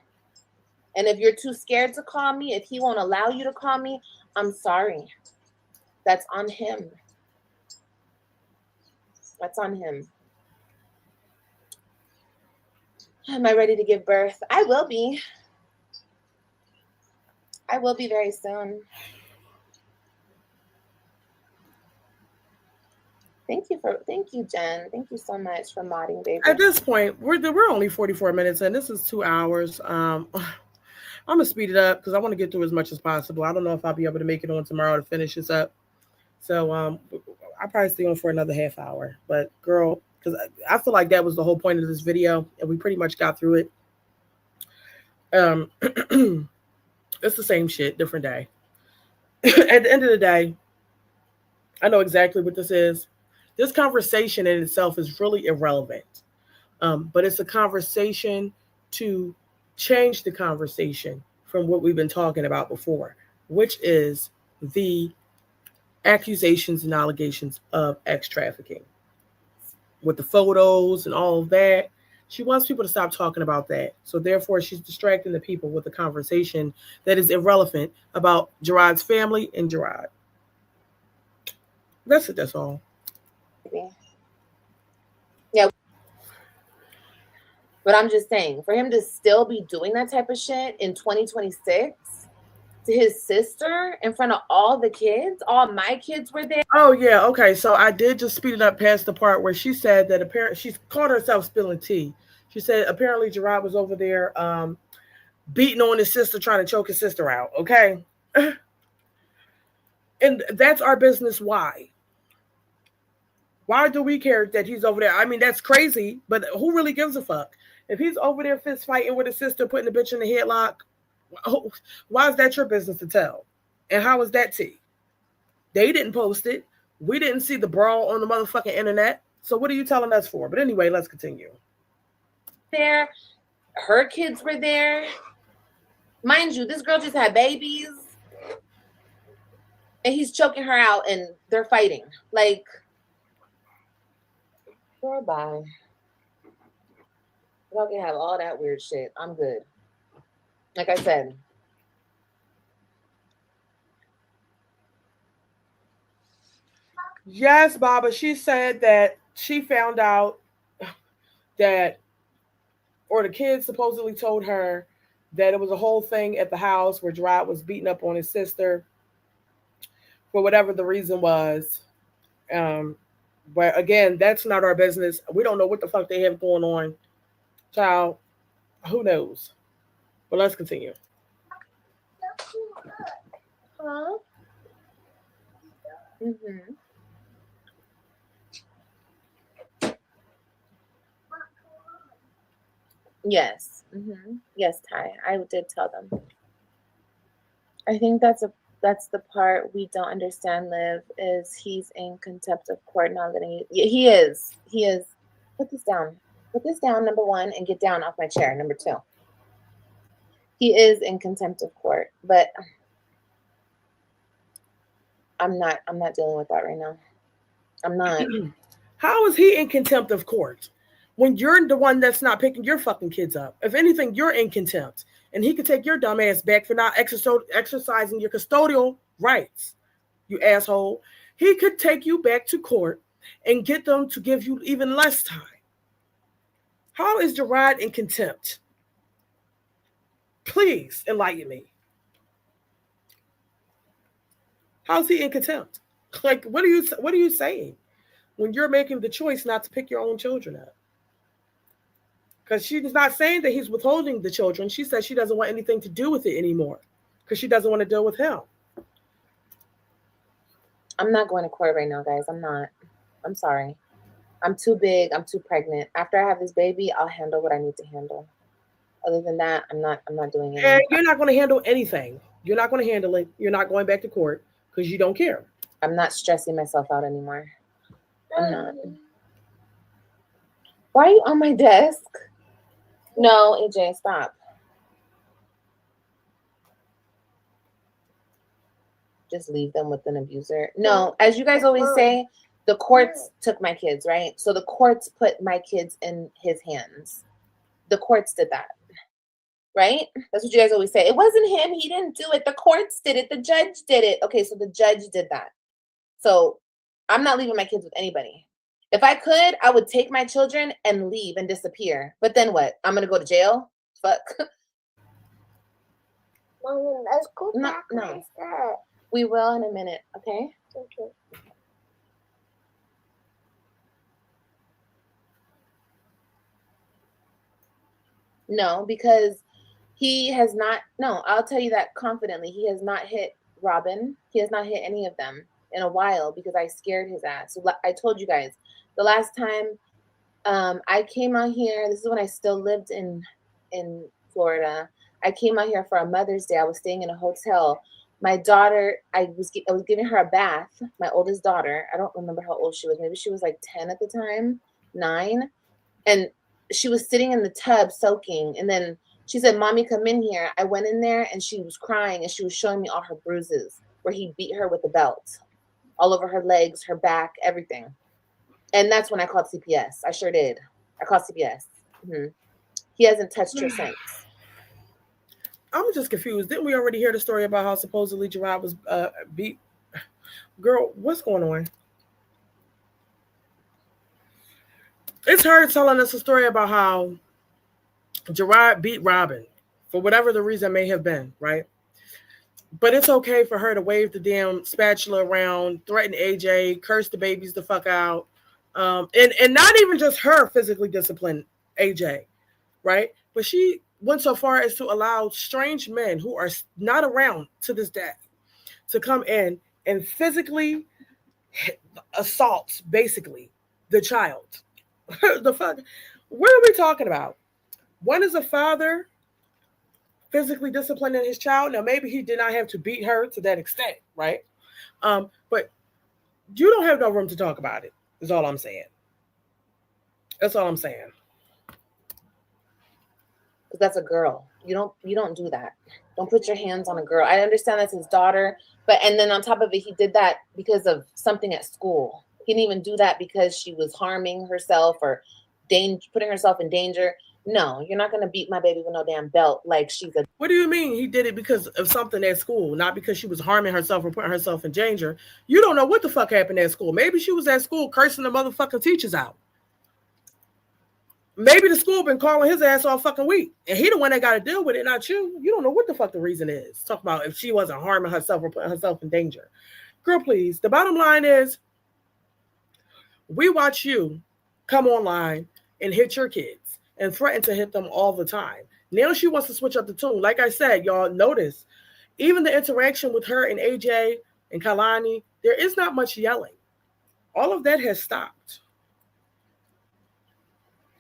And if you're too scared to call me, if he won't allow you to call me, I'm sorry. That's on him. That's on him. Am I ready to give birth? I will be. I will be very soon. Thank you, Jen. Thank you so much for modding, baby. At this point, we're only 44 minutes in. This is 2 hours. I'm gonna speed it up because I want to get through as much as possible. I don't know if I'll be able to make it on tomorrow to finish this up. So I'll probably stay on for another half hour. But girl, because I feel like that was the whole point of this video, and we pretty much got through it. It's the same shit, different day. At the end of the day, I know exactly what this is. This conversation in itself is really irrelevant. But it's a conversation to change the conversation from what we've been talking about before, which is the accusations and allegations of ex trafficking with the photos and all of that. She wants people to stop talking about that. So therefore, she's distracting the people with a conversation that is irrelevant about Jerrod's family and Jerrod. That's it. That's all. Yeah. But I'm just saying, for him to still be doing that type of shit in 2026 to his sister in front of all the kids, all my kids were there. Oh, yeah. Okay. So I did just speed it up past the part where she said that apparently she's called herself spilling tea. She said apparently Jerrod was over there beating on his sister, trying to choke his sister out. Okay. And that's our business. Why? Why do we care that he's over there? I mean, that's crazy, but who really gives a fuck? If he's over there fist fighting with his sister, putting the bitch in the headlock, why is that your business to tell? And how is that tea? They didn't post it. We didn't see the brawl on the motherfucking internet. So what are you telling us for? But anyway, let's continue. There, her kids were there. Mind you, this girl just had babies. And he's choking her out and they're fighting. Like, girl, bye. Y'all can have all that weird shit. I'm good. Like I said. Yes, Baba. She said that she found out that, or the kids supposedly told her that it was a whole thing at the house where Jerrod was beating up on his sister for whatever the reason was. But again, that's not our business. We don't know what the fuck they have going on. Child, who knows? But let's continue. Huh? Mm-hmm. Yes. Mm-hmm. Yes, Ty. I did tell them. I think that's the part we don't understand, Liv, is he's in contempt of court, not letting you. He is. He is. Put this down. Put this down, number one, and get down off my chair, number two. He is in contempt of court, but I'm not dealing with that right now. I'm not. How is he in contempt of court when you're the one that's not picking your fucking kids up? If anything, you're in contempt. And he could take your dumb ass back for not exercising your custodial rights, you asshole. He could take you back to court and get them to give you even less time. How is Jerrod in contempt? Please enlighten me. How's he in contempt? Like, what are you saying when you're making the choice not to pick your own children up? Because she's not saying that he's withholding the children. She says she doesn't want anything to do with it anymore because she doesn't want to deal with him. I'm not going to court right now, guys. I'm not. I'm sorry. I'm too big. I'm too pregnant. After I have this baby, I'll handle what I need to handle. Other than that, I'm not doing it. And you're not going to handle anything. You're not going to handle it. You're not going back to court because you don't care. I'm not stressing myself out anymore. I'm not. Why are you on my desk? No, AJ, stop. Just leave them with an abuser. No, as you guys always say, the courts took my kids, right? So the courts put my kids in his hands. The courts did that, right? That's what you guys always say. It wasn't him. He didn't do it. The courts did it. The judge did it. Okay, so the judge did that. So I'm not leaving my kids with anybody. If I could, I would take my children and leave and disappear. But then what? I'm going to go to jail? Fuck. Mom, let's go back No. instead. We will in a minute, okay? Okay. No, because he has not. No, I'll tell you that confidently. He has not hit Robin. He has not hit any of them in a while because I scared his ass. So I told you guys the last time I came out here. This is when I still lived in Florida. I came out here for a Mother's Day. I was staying in a hotel. My daughter, I was giving her a bath. My oldest daughter. I don't remember how old she was. Maybe she was like 10 at the time, 9, and she was sitting in the tub soaking, and then she said, "Mommy, come in here." I went in there and she was crying and she was showing me all her bruises where he beat her with the belt all over her legs, her back, everything. And that's when I called CPS. I sure did. I called CPS. Mm-hmm. He hasn't touched her since. I'm just confused. Didn't we already hear the story about how supposedly Jerrod was beat? Girl, what's going on? It's her telling us a story about how Jerrod beat Robin for whatever the reason may have been, right? But it's okay for her to wave the damn spatula around, threaten AJ, curse the babies the fuck out, and not even just her physically discipline AJ, right? But she went so far as to allow strange men who are not around to this day to come in and physically assaults basically the child. The fuck? What are we talking about? One is a father physically disciplining his child. Now maybe he did not have to beat her to that extent, right? But you don't have no room to talk about it. Is all I'm saying. That's all I'm saying. Because that's a girl. You don't do that. Don't put your hands on a girl. I understand that's his daughter, but and then on top of it, he did that because of something at school. He didn't even do that because she was harming herself or putting herself in danger. No, you're not gonna beat my baby with no damn belt like she's a. What do you mean he did it because of something at school, not because she was harming herself or putting herself in danger? You don't know what the fuck happened at school. Maybe she was at school cursing the motherfucking teachers out. Maybe the school been calling his ass all fucking week, and he the one that got to deal with it, not you. You don't know what the fuck the reason is. Talk about if she wasn't harming herself or putting herself in danger. Girl, please. The bottom line is, we watch you come online and hit your kids and threaten to hit them all the time. Now she wants to switch up the tune. Like I said, y'all notice, even the interaction with her and AJ and Kalani, there is not much yelling. All of that has stopped.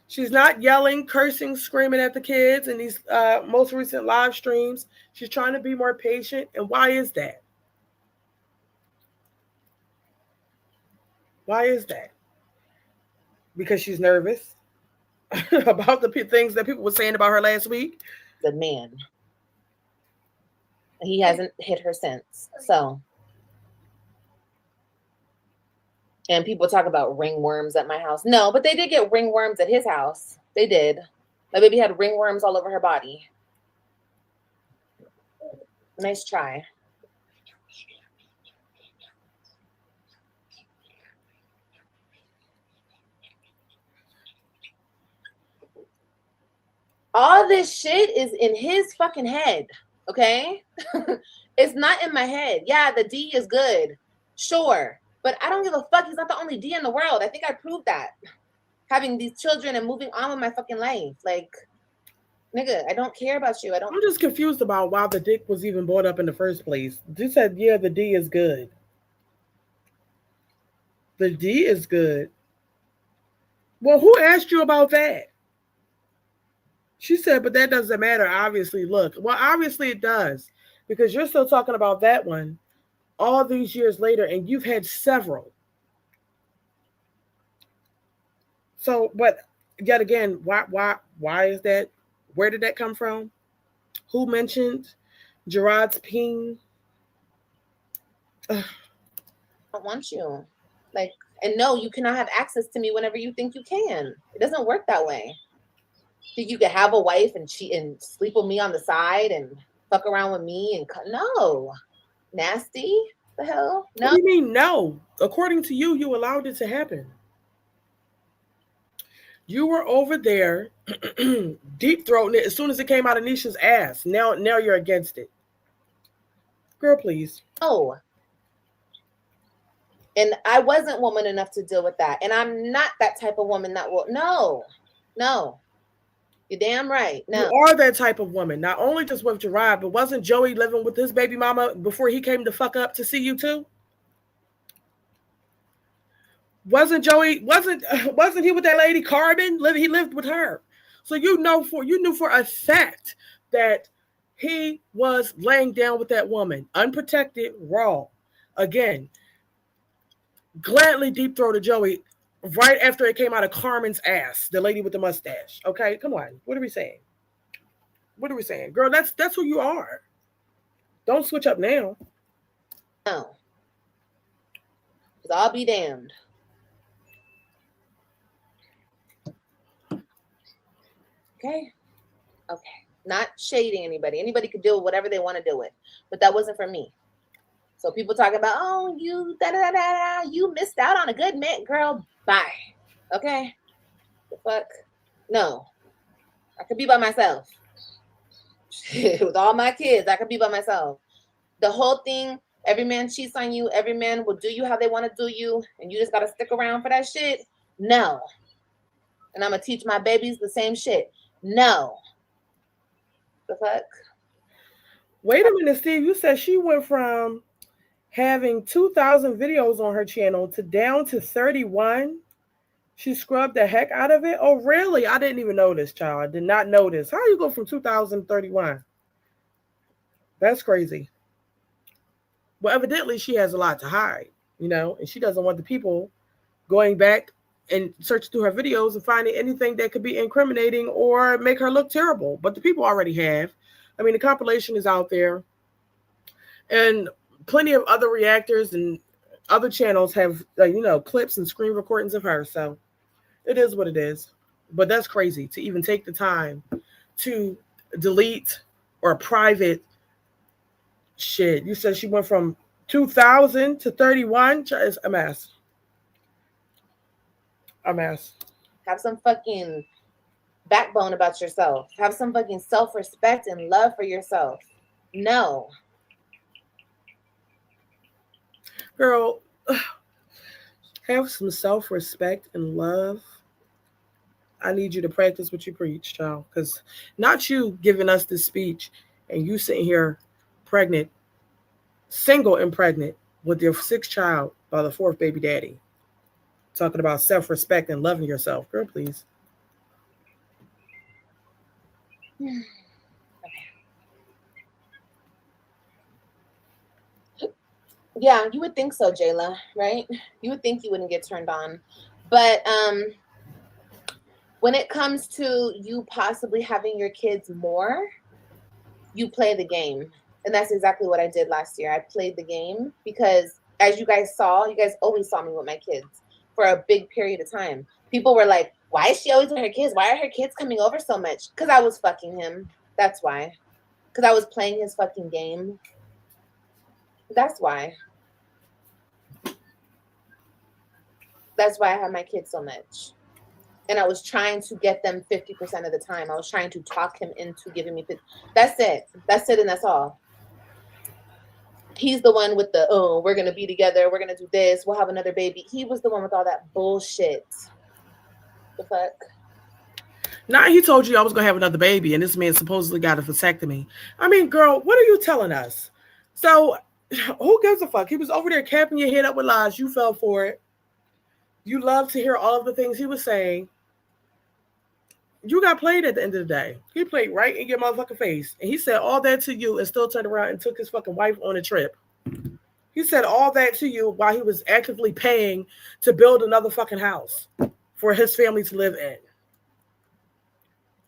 She's not yelling, cursing, screaming at the kids in these most recent live streams. She's trying to be more patient. And why is that? Why is that? Because she's nervous about the things that people were saying about her last week. The man. He hasn't hit her since. So. And people talk about ringworms at my house. No, but they did get ringworms at his house. They did. My baby had ringworms all over her body. Nice try. All this shit is in his fucking head, okay? It's not in my head. Yeah, the D is good. Sure. But I don't give a fuck. He's not the only D in the world. I think I proved that. Having these children and moving on with my fucking life. Like, nigga, I don't care about you. I'm just confused about why the dick was even brought up in the first place. You said, yeah, the D is good. The D is good. Well, who asked you about that? She said, but that doesn't matter, obviously. Look, well, obviously it does. Because you're still talking about that one all these years later, and you've had several. So, but yet again, why is that? Where did that come from? Who mentioned Jerrod's peen? I don't want you. Like, and no, you cannot have access to me whenever you think you can. It doesn't work that way. Think you could have a wife and cheat and sleep with me on the side and fuck around with me and no. Nasty? The hell? No. What do you mean no? According to you, you allowed it to happen. You were over there deep throating it as soon as it came out of Nisha's ass. Now you're against it. Girl, please. Oh. And I wasn't woman enough to deal with that. And I'm not that type of woman that will. No. You're damn right. No. You are that type of woman. Not only just with Jerrod, but wasn't Joey living with his baby mama before he came to fuck up to see you too? Wasn't he with that lady Carbon? He lived with her. So you knew for a fact that he was laying down with that woman, unprotected, raw. Again, gladly deep-throated Joey right after it came out of Carmen's ass, the lady with the mustache. Okay, come on. What are we saying? Girl, that's who you are. Don't switch up now. No. Because I'll be damned. Okay. Not shading anybody. Anybody could do whatever they want to do it. But that wasn't for me. So people talk about, oh, you you missed out on a good man. Girl, bye. Okay? The fuck? No. I could be by myself. With all my kids, I could be by myself. The whole thing, every man cheats on you. Every man will do you how they want to do you. And you just got to stick around for that shit. No. And I'm going to teach my babies the same shit. No. The fuck? Wait a minute, Steve. You said she went from having 2,000 videos on her channel to down to 31. She scrubbed the heck out of it. Oh, really? I didn't even notice, child. I did not notice. How you go from 2,000 to 31? That's crazy. Well, evidently she has a lot to hide, and she doesn't want the people going back and searching through her videos and finding anything that could be incriminating or make her look terrible. But the people already have. I mean, the compilation is out there, and plenty of other reactors and other channels have, clips and screen recordings of her. So it is what it is. But that's crazy to even take the time to delete or private shit. You said she went from 2,000 to 31. It's a mess. A mess. Have some fucking backbone about yourself. Have some fucking self-respect and love for yourself. No. Girl, have some self-respect and love. I need you to practice what you preach, child. Because not you giving us this speech and you sitting here pregnant, single and pregnant with your sixth child by the fourth baby daddy. Talking about self-respect and loving yourself. Girl, please. Yeah, you would think so, Jayla, right? You would think you wouldn't get turned on. But when it comes to you possibly having your kids more, you play the game. And that's exactly what I did last year. I played the game because, as you guys saw, you guys always saw me with my kids for a big period of time. People were like, why is she always with her kids? Why are her kids coming over so much? Because I was fucking him. That's why. Because I was playing his fucking game. That's why. That's why I had my kids so much. And I was trying to get them 50% of the time. I was trying to talk him into giving me 50. That's it. That's it and that's all. He's the one with the, oh, we're going to be together. We're going to do this. We'll have another baby. He was the one with all that bullshit. The fuck? Now he told you I was going to have another baby and this man supposedly got a vasectomy. I mean, girl, what are you telling us? So who gives a fuck? He was over there capping your head up with lies. You fell for it. You love to hear all of the things he was saying. You got played at the end of the day. He played right in your motherfucking face. And he said all that to you and still turned around and took his fucking wife on a trip. He said all that to you while he was actively paying to build another fucking house for his family to live in.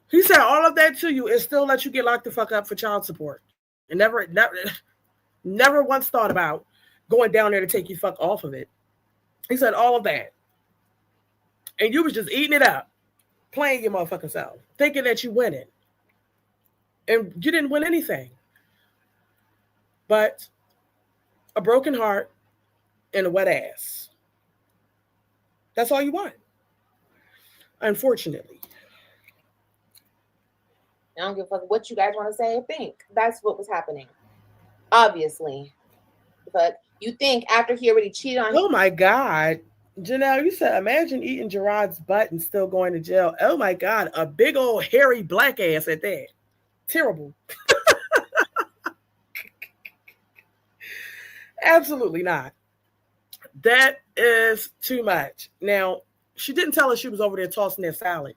He said all of that to you and still let you get locked the fuck up for child support. And never once thought about going down there to take you fuck off of it. He said all of that. And you was just eating it up. Playing your motherfucking self, thinking that you winning. And you didn't win anything. But a broken heart and a wet ass. That's all you want. Unfortunately. I don't give a fuck what you guys want to say or think. That's what was happening. Obviously. But you think after he already cheated on Oh my God. Janelle, you said, imagine eating Jerrod's butt and still going to jail. Oh my God, a big old hairy black ass at that. Terrible. Absolutely not. That is too much. Now, she didn't tell us she was over there tossing that salad.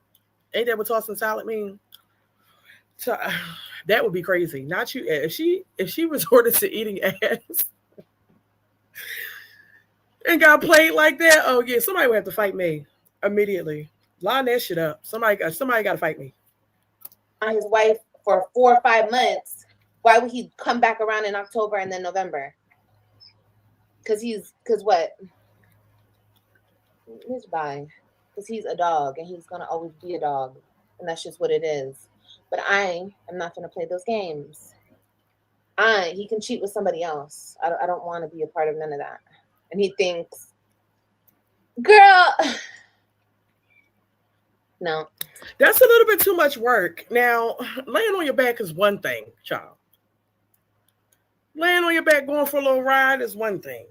Ain't that what tossing salad mean? So, that would be crazy. Not you. If she resorted to eating ass and got played like that, oh yeah, somebody would have to fight me immediately. Line that shit up. Somebody got to fight me. On his wife for 4 or 5 months. Why would he come back around in October and then November? Because what? He's bi. Because he's a dog and he's gonna always be a dog, and that's just what it is. But I am not gonna play those games. He can cheat with somebody else. I don't want to be a part of none of that. And he thinks, girl, no. That's a little bit too much work. Now, laying on your back is one thing, child. Laying on your back going for a little ride is one thing.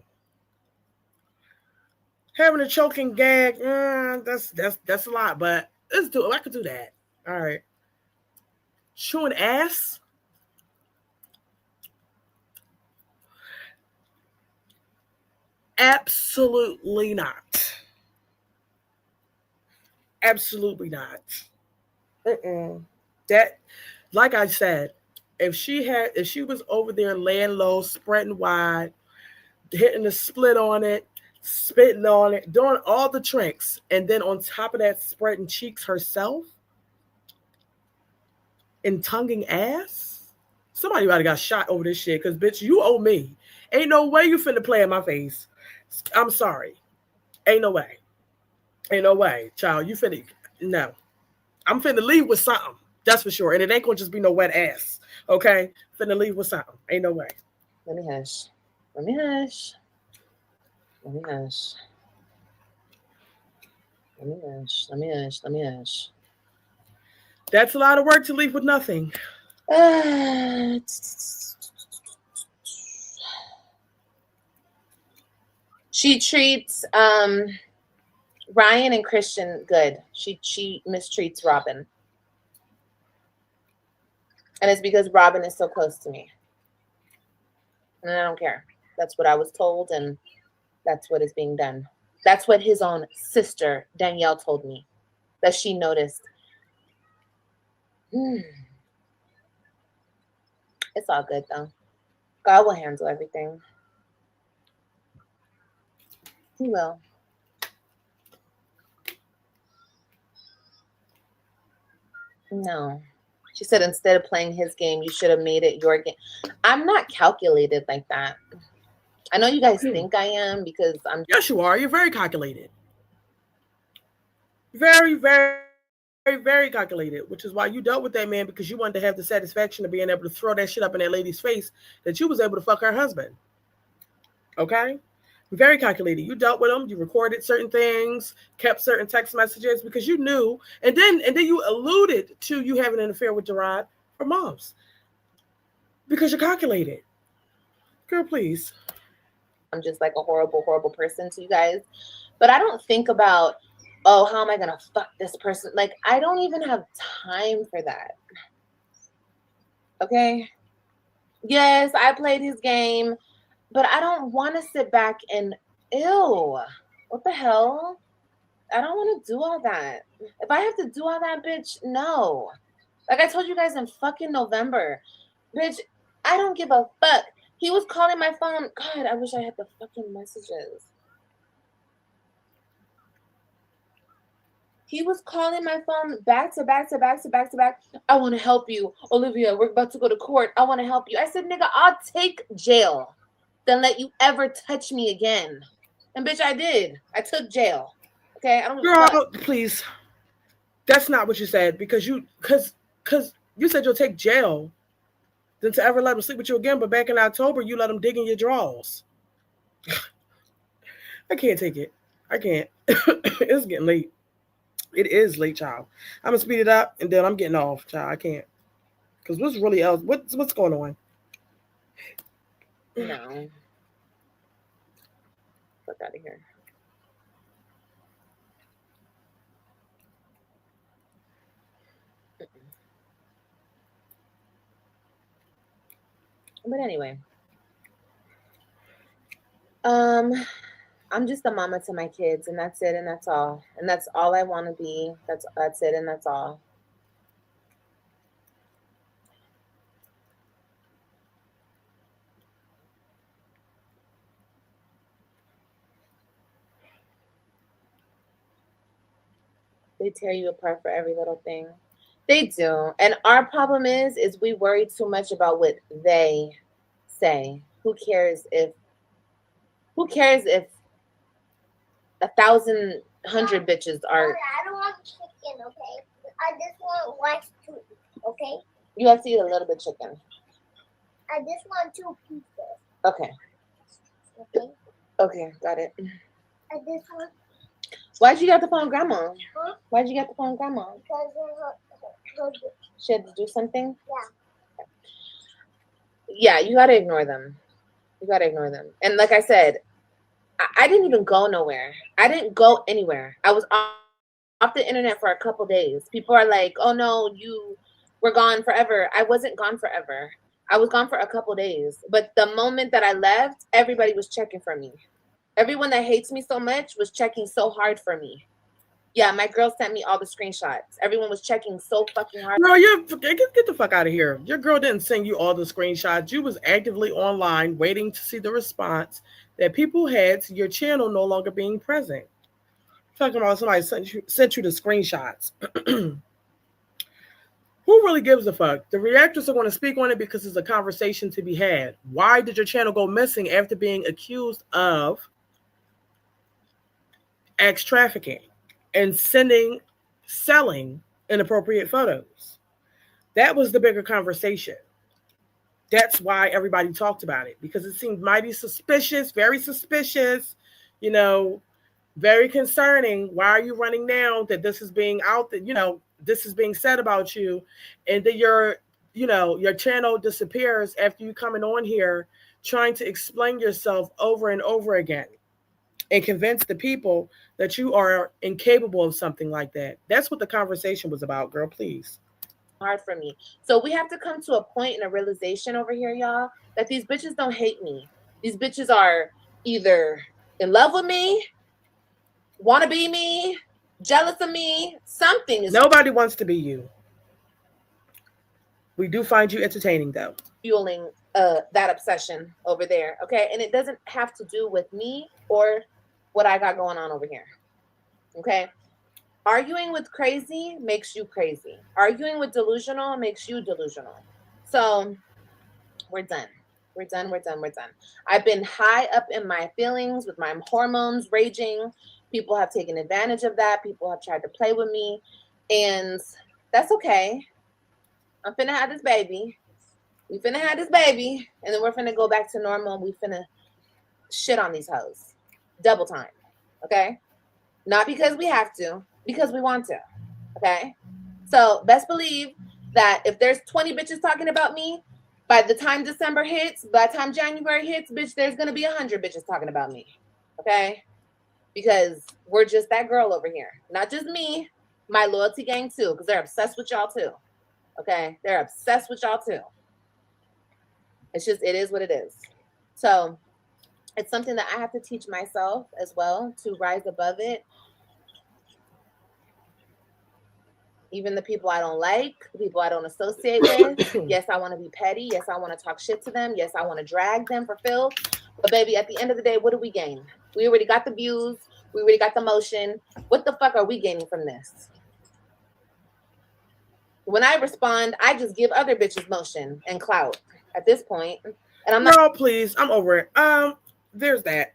Having a choking gag, that's a lot, but I could do that. All right. Chewing ass. Absolutely not. Absolutely not. Mm-mm. That, like I said, if she was over there laying low, spreading wide, hitting the split on it, spitting on it, doing all the tricks, and then on top of that, spreading cheeks herself and tonguing ass. Somebody might have got shot over this shit, because bitch, you owe me. Ain't no way you finna play in my face. I'm sorry. Ain't no way. Ain't no way, child. You finna no. I'm finna leave with something. That's for sure. And it ain't gonna just be no wet ass. Okay? Finna leave with something. Ain't no way. Let me hush. Let me hush. Let me hush. Let me hush. Let me hush. Let me hush. That's a lot of work to leave with nothing. She treats Ryan and Christian good. She mistreats Robin. And it's because Robin is so close to me. And I don't care. That's what I was told, and that's what is being done. That's what his own sister, Danielle, told me, that she noticed. It's all good, though. God will handle everything. He will. No. She said instead of playing his game, you should have made it your game. I'm not calculated like that. I know you guys think I am because I'm... Yes, you are. You're very calculated. Very, very, very calculated, which is why you dealt with that man, because you wanted to have the satisfaction of being able to throw that shit up in that lady's face that you was able to fuck her husband. Okay? Very calculated. You dealt with him. You recorded certain things, kept certain text messages because you knew, and then you alluded to you having an affair with Jerrod for months because you're calculated. Girl, please. I'm just like a horrible, horrible person to you guys, but I don't think about, oh, how am I gonna fuck this person? Like, I don't even have time for that. Okay? Yes, I played his game, but I don't want to sit back and, ew, what the hell? I don't want to do all that. If I have to do all that, bitch, no. Like I told you guys in fucking November, bitch, I don't give a fuck. He was calling my phone. God, I wish I had the fucking messages. He was calling my phone back to back to back to back to back. I want to help you. Olivia, we're about to go to court. I want to help you. I said, nigga, I'll take jail than let you ever touch me again. And bitch, I did. I took jail. Okay? I don't Girl, please. That's not what you said, because you said you'll take jail than to ever let him sleep with you again. But back in October, you let him dig in your drawers. I can't take it. I can't. It's getting late. It is late, child. I'm gonna speed it up and then I'm getting off, child. I can't. Because what's really else? What's going on? No. Fuck out of here. But anyway, I'm just a mama to my kids, and that's it, and that's all, and that's all I want to be. That's it, and that's all. They tear you apart for every little thing. They do. And our problem is we worry too much about what they say. Who cares if 1,100 bitches are... I don't want chicken, okay? I just want rice too, okay? You have to eat a little bit chicken. I just want 2 pieces. Okay. Okay? Okay, got it. I just want... Why'd you get the phone, Grandma? Huh? Why'd you get the phone, Grandma? Because She had to do something? Yeah. Yeah, you gotta ignore them. You gotta ignore them. And like I said, I didn't even go nowhere. I didn't go anywhere. I was off the internet for a couple days. People are like, oh no, you were gone forever. I wasn't gone forever. I was gone for a couple days. But the moment that I left, everybody was checking for me. Everyone that hates me so much was checking so hard for me. Yeah, my girl sent me all the screenshots. Everyone was checking so fucking hard. Girl, you get the fuck out of here. Your girl didn't send you all the screenshots. You was actively online waiting to see the response that people had to your channel no longer being present. Talking about somebody sent you the screenshots. Who really gives a fuck? The reactors are going to speak on it because it's a conversation to be had. Why did your channel go missing after being accused of ex trafficking and selling inappropriate photos? That was the bigger conversation. That's why everybody talked about it, because it seemed mighty suspicious, very suspicious, you know, very concerning. Why are you running now that this is being out, that, this is being said about you, and that your channel disappears after you coming on here trying to explain yourself over and over again and convince the people that you are incapable of something like that. That's what the conversation was about, girl, please. Hard for me. So we have to come to a point and a realization over here, y'all, that these bitches don't hate me. These bitches are either in love with me, want to be me, jealous of me, something is. Nobody wants to be you. We do find you entertaining, though. Fueling that obsession over there, okay? And it doesn't have to do with me or what I got going on over here, okay? Arguing with crazy makes you crazy. Arguing with delusional makes you delusional. So we're done. We're done. I've been high up in my feelings with my hormones raging. People have taken advantage of that. People have tried to play with me. And that's okay. I'm finna have this baby. We finna have this baby. And then we're finna go back to normal. We finna shit on these hoes. Double time. Okay? Not because we have to, because we want to. Okay? So best believe that if there's 20 bitches talking about me, by the time December hits, by the time January hits, bitch, there's going to be 100 bitches talking about me. Okay? Because we're just that girl over here. Not just me, my loyalty gang too, because they're obsessed with y'all too. Okay? They're obsessed with y'all too. It's just, it is what it is. So it's something that I have to teach myself as well to rise above it. Even the people I don't like, the people I don't associate with. Yes, I want to be petty. Yes, I want to talk shit to them. Yes, I want to drag them for filth. But baby, at the end of the day, what do we gain? We already got the views. We already got the motion. What the fuck are we gaining from this? When I respond, I just give other bitches motion and clout at this point. And I'm not. Girl, please, I'm over it. There's that.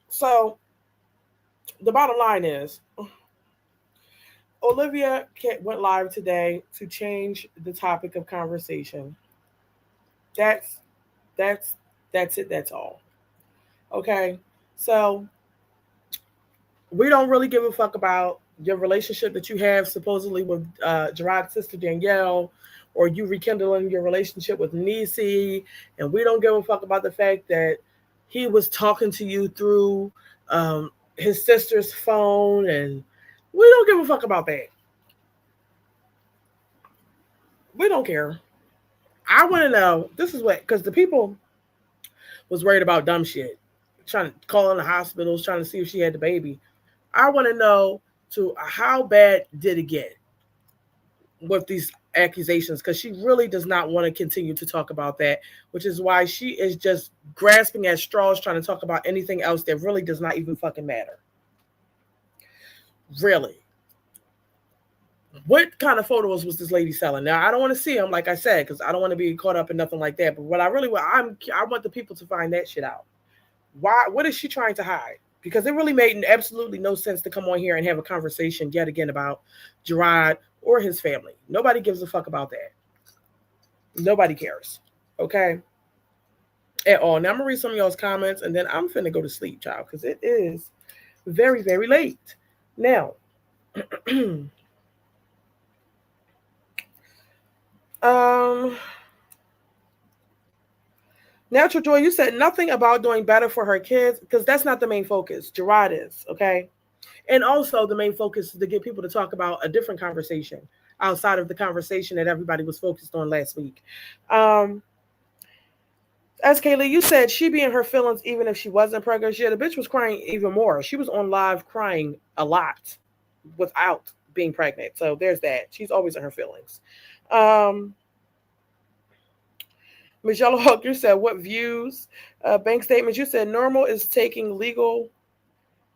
So the bottom line is, Olivia went live today to change the topic of conversation. That's it. That's all. Okay. So we don't really give a fuck about your relationship that you have supposedly with Jerrod's sister Danielle, or you rekindling your relationship with Niecy, and we don't give a fuck about the fact that he was talking to you through his sister's phone, and we don't give a fuck about that. We don't care. I want to know, this is what, because the people was worried about dumb shit, trying to call in the hospitals, trying to see if she had the baby. I want to know, to how bad did it get with these accusations, because she really does not want to continue to talk about that, which is why she is just grasping at straws trying to talk about anything else that really does not even fucking matter. Really. What kind of photos was this lady selling? Now, I don't want to see them, like I said, because I don't want to be caught up in nothing like that. But what I really want, I want the people to find that shit out. Why? What is she trying to hide? Because it really made absolutely no sense to come on here and have a conversation yet again about Jerrod or his family. Nobody gives a fuck about that. Nobody cares. Okay? At all. Now, I'm going to read some of y'all's comments, and then I'm finna go to sleep, child, because it is very, very late. Now, Natural Joy, you said nothing about doing better for her kids, because that's not the main focus. Jerrod is, okay? And also the main focus is to get people to talk about a different conversation outside of the conversation that everybody was focused on last week. As Kaylee, you said she be in her feelings even if she wasn't pregnant. Yeah, the bitch was crying even more. She was on live crying a lot without being pregnant. So there's that. She's always in her feelings. Um, Michelle Hawk, you said what views? Bank statements. You said normal is taking legal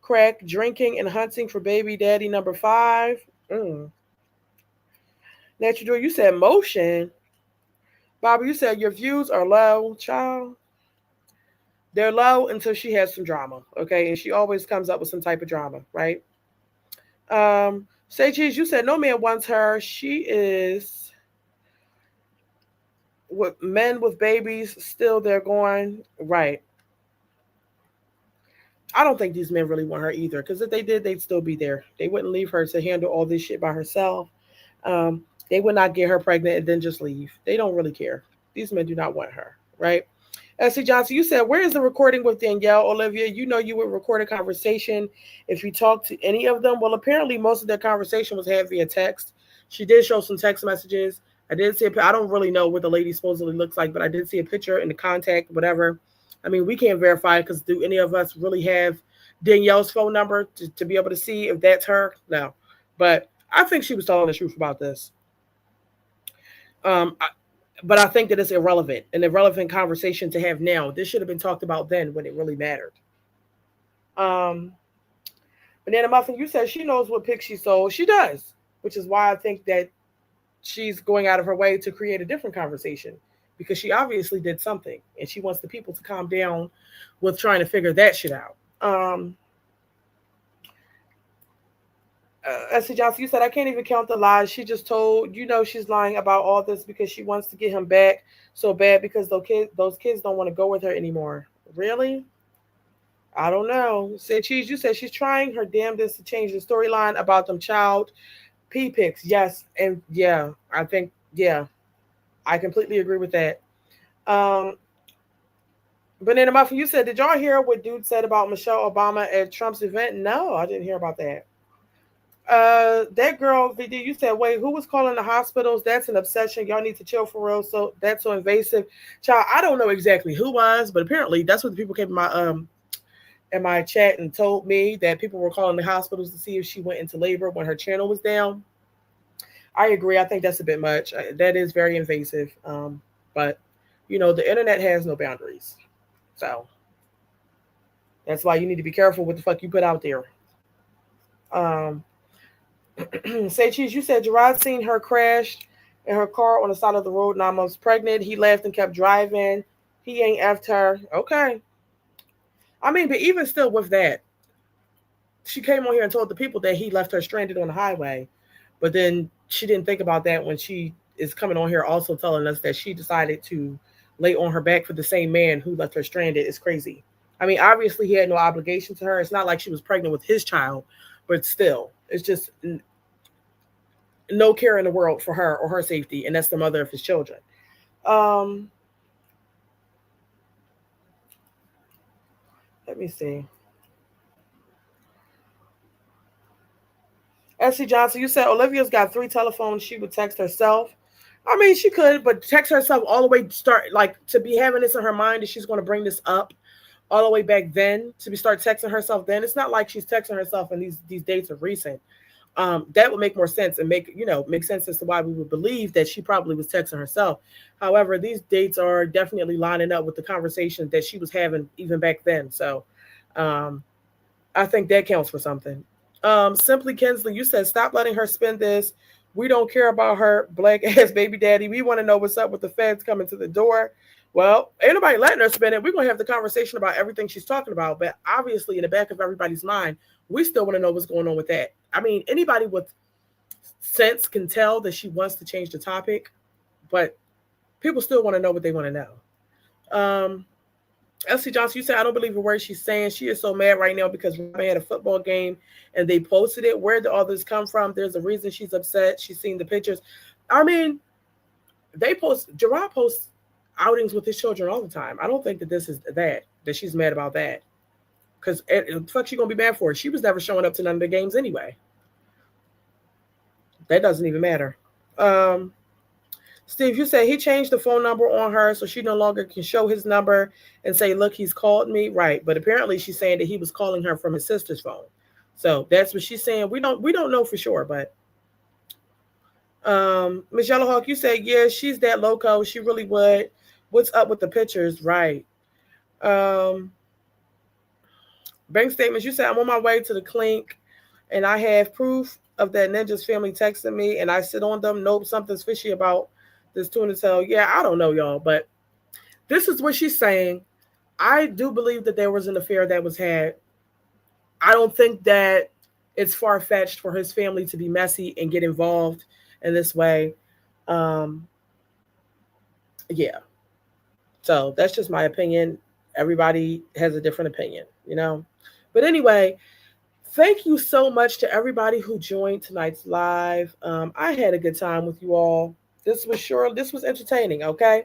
crack, drinking, and hunting for baby daddy number 5. Mm. Natural Joy, you said motion. Bobby, you said your views are low, child. They're low until she has some drama, okay? And she always comes up with some type of drama, right? Say Cheese, you said no man wants her. She is with men with babies still they're going. Right. I don't think these men really want her either, because if they did, they'd still be there. They wouldn't leave her to handle all this shit by herself. Um, they would not get her pregnant and then just leave. They don't really care. These men do not want her, right? S.C. Johnson, you said, where is the recording with Danielle, Olivia? You know you would record a conversation if you talk to any of them. Well, apparently most of their conversation was had via text. She did show some text messages. I did see I don't really know what the lady supposedly looks like, but I did see a picture in the contact, whatever. I mean, we can't verify because do any of us really have Danielle's phone number to be able to see if that's her? No. But I think she was telling the truth about this. Um, I, but I think that it's an irrelevant conversation to have now. This should have been talked about then when it really mattered. Um, Banana Muffin, you said she knows what pick she sold. She does, which is why I think that she's going out of her way to create a different conversation because she obviously did something and she wants the people to calm down with trying to figure that shit out. S.C. Johnson, you said, I can't even count the lies. She just told, she's lying about all this because she wants to get him back so bad because those kids don't want to go with her anymore. Really? I don't know. Said Cheese, you said she's trying her damnedest to change the storyline about them child pee pics. Yes. And yeah, I think, yeah, I completely agree with that. Um, Banana Muffin, you said, did y'all hear what dude said about Michelle Obama at Trump's event? No, I didn't hear about that. That girl, VD, you said, wait, who was calling the hospitals? That's an obsession. Y'all need to chill for real. So that's so invasive. Child, I don't know exactly who was, but apparently that's what the people came in my chat and told me that people were calling the hospitals to see if she went into labor when her channel was down. I agree. I think that's a bit much. That is very invasive. But the internet has no boundaries. So that's why you need to be careful what the fuck you put out there. Um, Say Cheese, you said Jerrod seen her crash in her car on the side of the road 9 months pregnant. He left and kept driving. He ain't effed her. Okay. I mean, but even still with that, she came on here and told the people that he left her stranded on the highway. But then she didn't think about that when she is coming on here also telling us that she decided to lay on her back for the same man who left her stranded. It's crazy. I mean, obviously he had no obligation to her. It's not like she was pregnant with his child, but still, it's just no care in the world for her or her safety, and that's the mother of his children. Um, Let me see. S.C. Johnson, you said Olivia's got 3 telephones. She would text herself. I mean, she could, but text herself all the way to be having this in her mind that she's going to bring this up all the way back then to start texting herself then. It's not like she's texting herself and these dates are recent. That would make more sense and make sense as to why we would believe that she probably was texting herself. However, these dates are definitely lining up with the conversation that she was having even back then. So I think that counts for something. Simply Kinsley, you said, stop letting her spend this. We don't care about her black ass baby daddy. We want to know what's up with the feds coming to the door. Well, ain't nobody letting her spend it. We're going to have the conversation about everything she's talking about. But obviously, in the back of everybody's mind, we still want to know what's going on with that. I mean, anybody with sense can tell that she wants to change the topic, but people still want to know what they want to know. Elsie Johnson, you said, I don't believe a word she's saying. She is so mad right now because Robin had a football game and they posted it. Where did all this come from? There's a reason she's upset. She's seen the pictures. I mean, Jerrod posts outings with his children all the time. I don't think that this is that she's mad about that. Because fuck she going to be mad for it. She was never showing up to none of the games anyway. That doesn't even matter. Steve, you said he changed the phone number on her so she no longer can show his number and say, look, he's called me. Right. But apparently she's saying that he was calling her from his sister's phone. So that's what she's saying. We don't know for sure, but Miss Yellowhawk, you said, yeah, she's that loco. She really would. What's up with the pictures? Right. Um, Bank statements, you said I'm on my way to the clink and I have proof of that ninja's family texting me and I sit on them. Nope, something's fishy about this tuna tail. Yeah, I don't know, y'all, but this is what she's saying. I do believe that there was an affair that was had. I don't think that it's far fetched for his family to be messy and get involved in this way. Um, yeah. So that's just my opinion. Everybody has a different opinion. But anyway, thank you so much to everybody who joined tonight's live. I had a good time with you all. This was entertaining. Okay.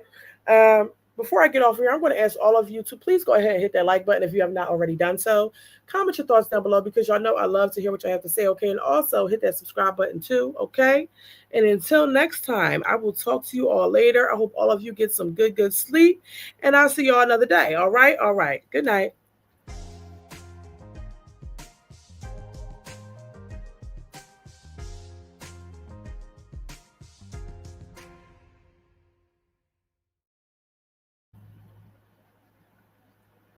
Before I get off here, I'm going to ask all of you to please go ahead and hit that like button if you have not already done so. Comment your thoughts down below because y'all know I love to hear what y'all have to say. Okay, and also hit that subscribe button too. Okay. And until next time, I will talk to you all later. I hope all of you get some good sleep, and I'll see y'all another day. All right. Good night.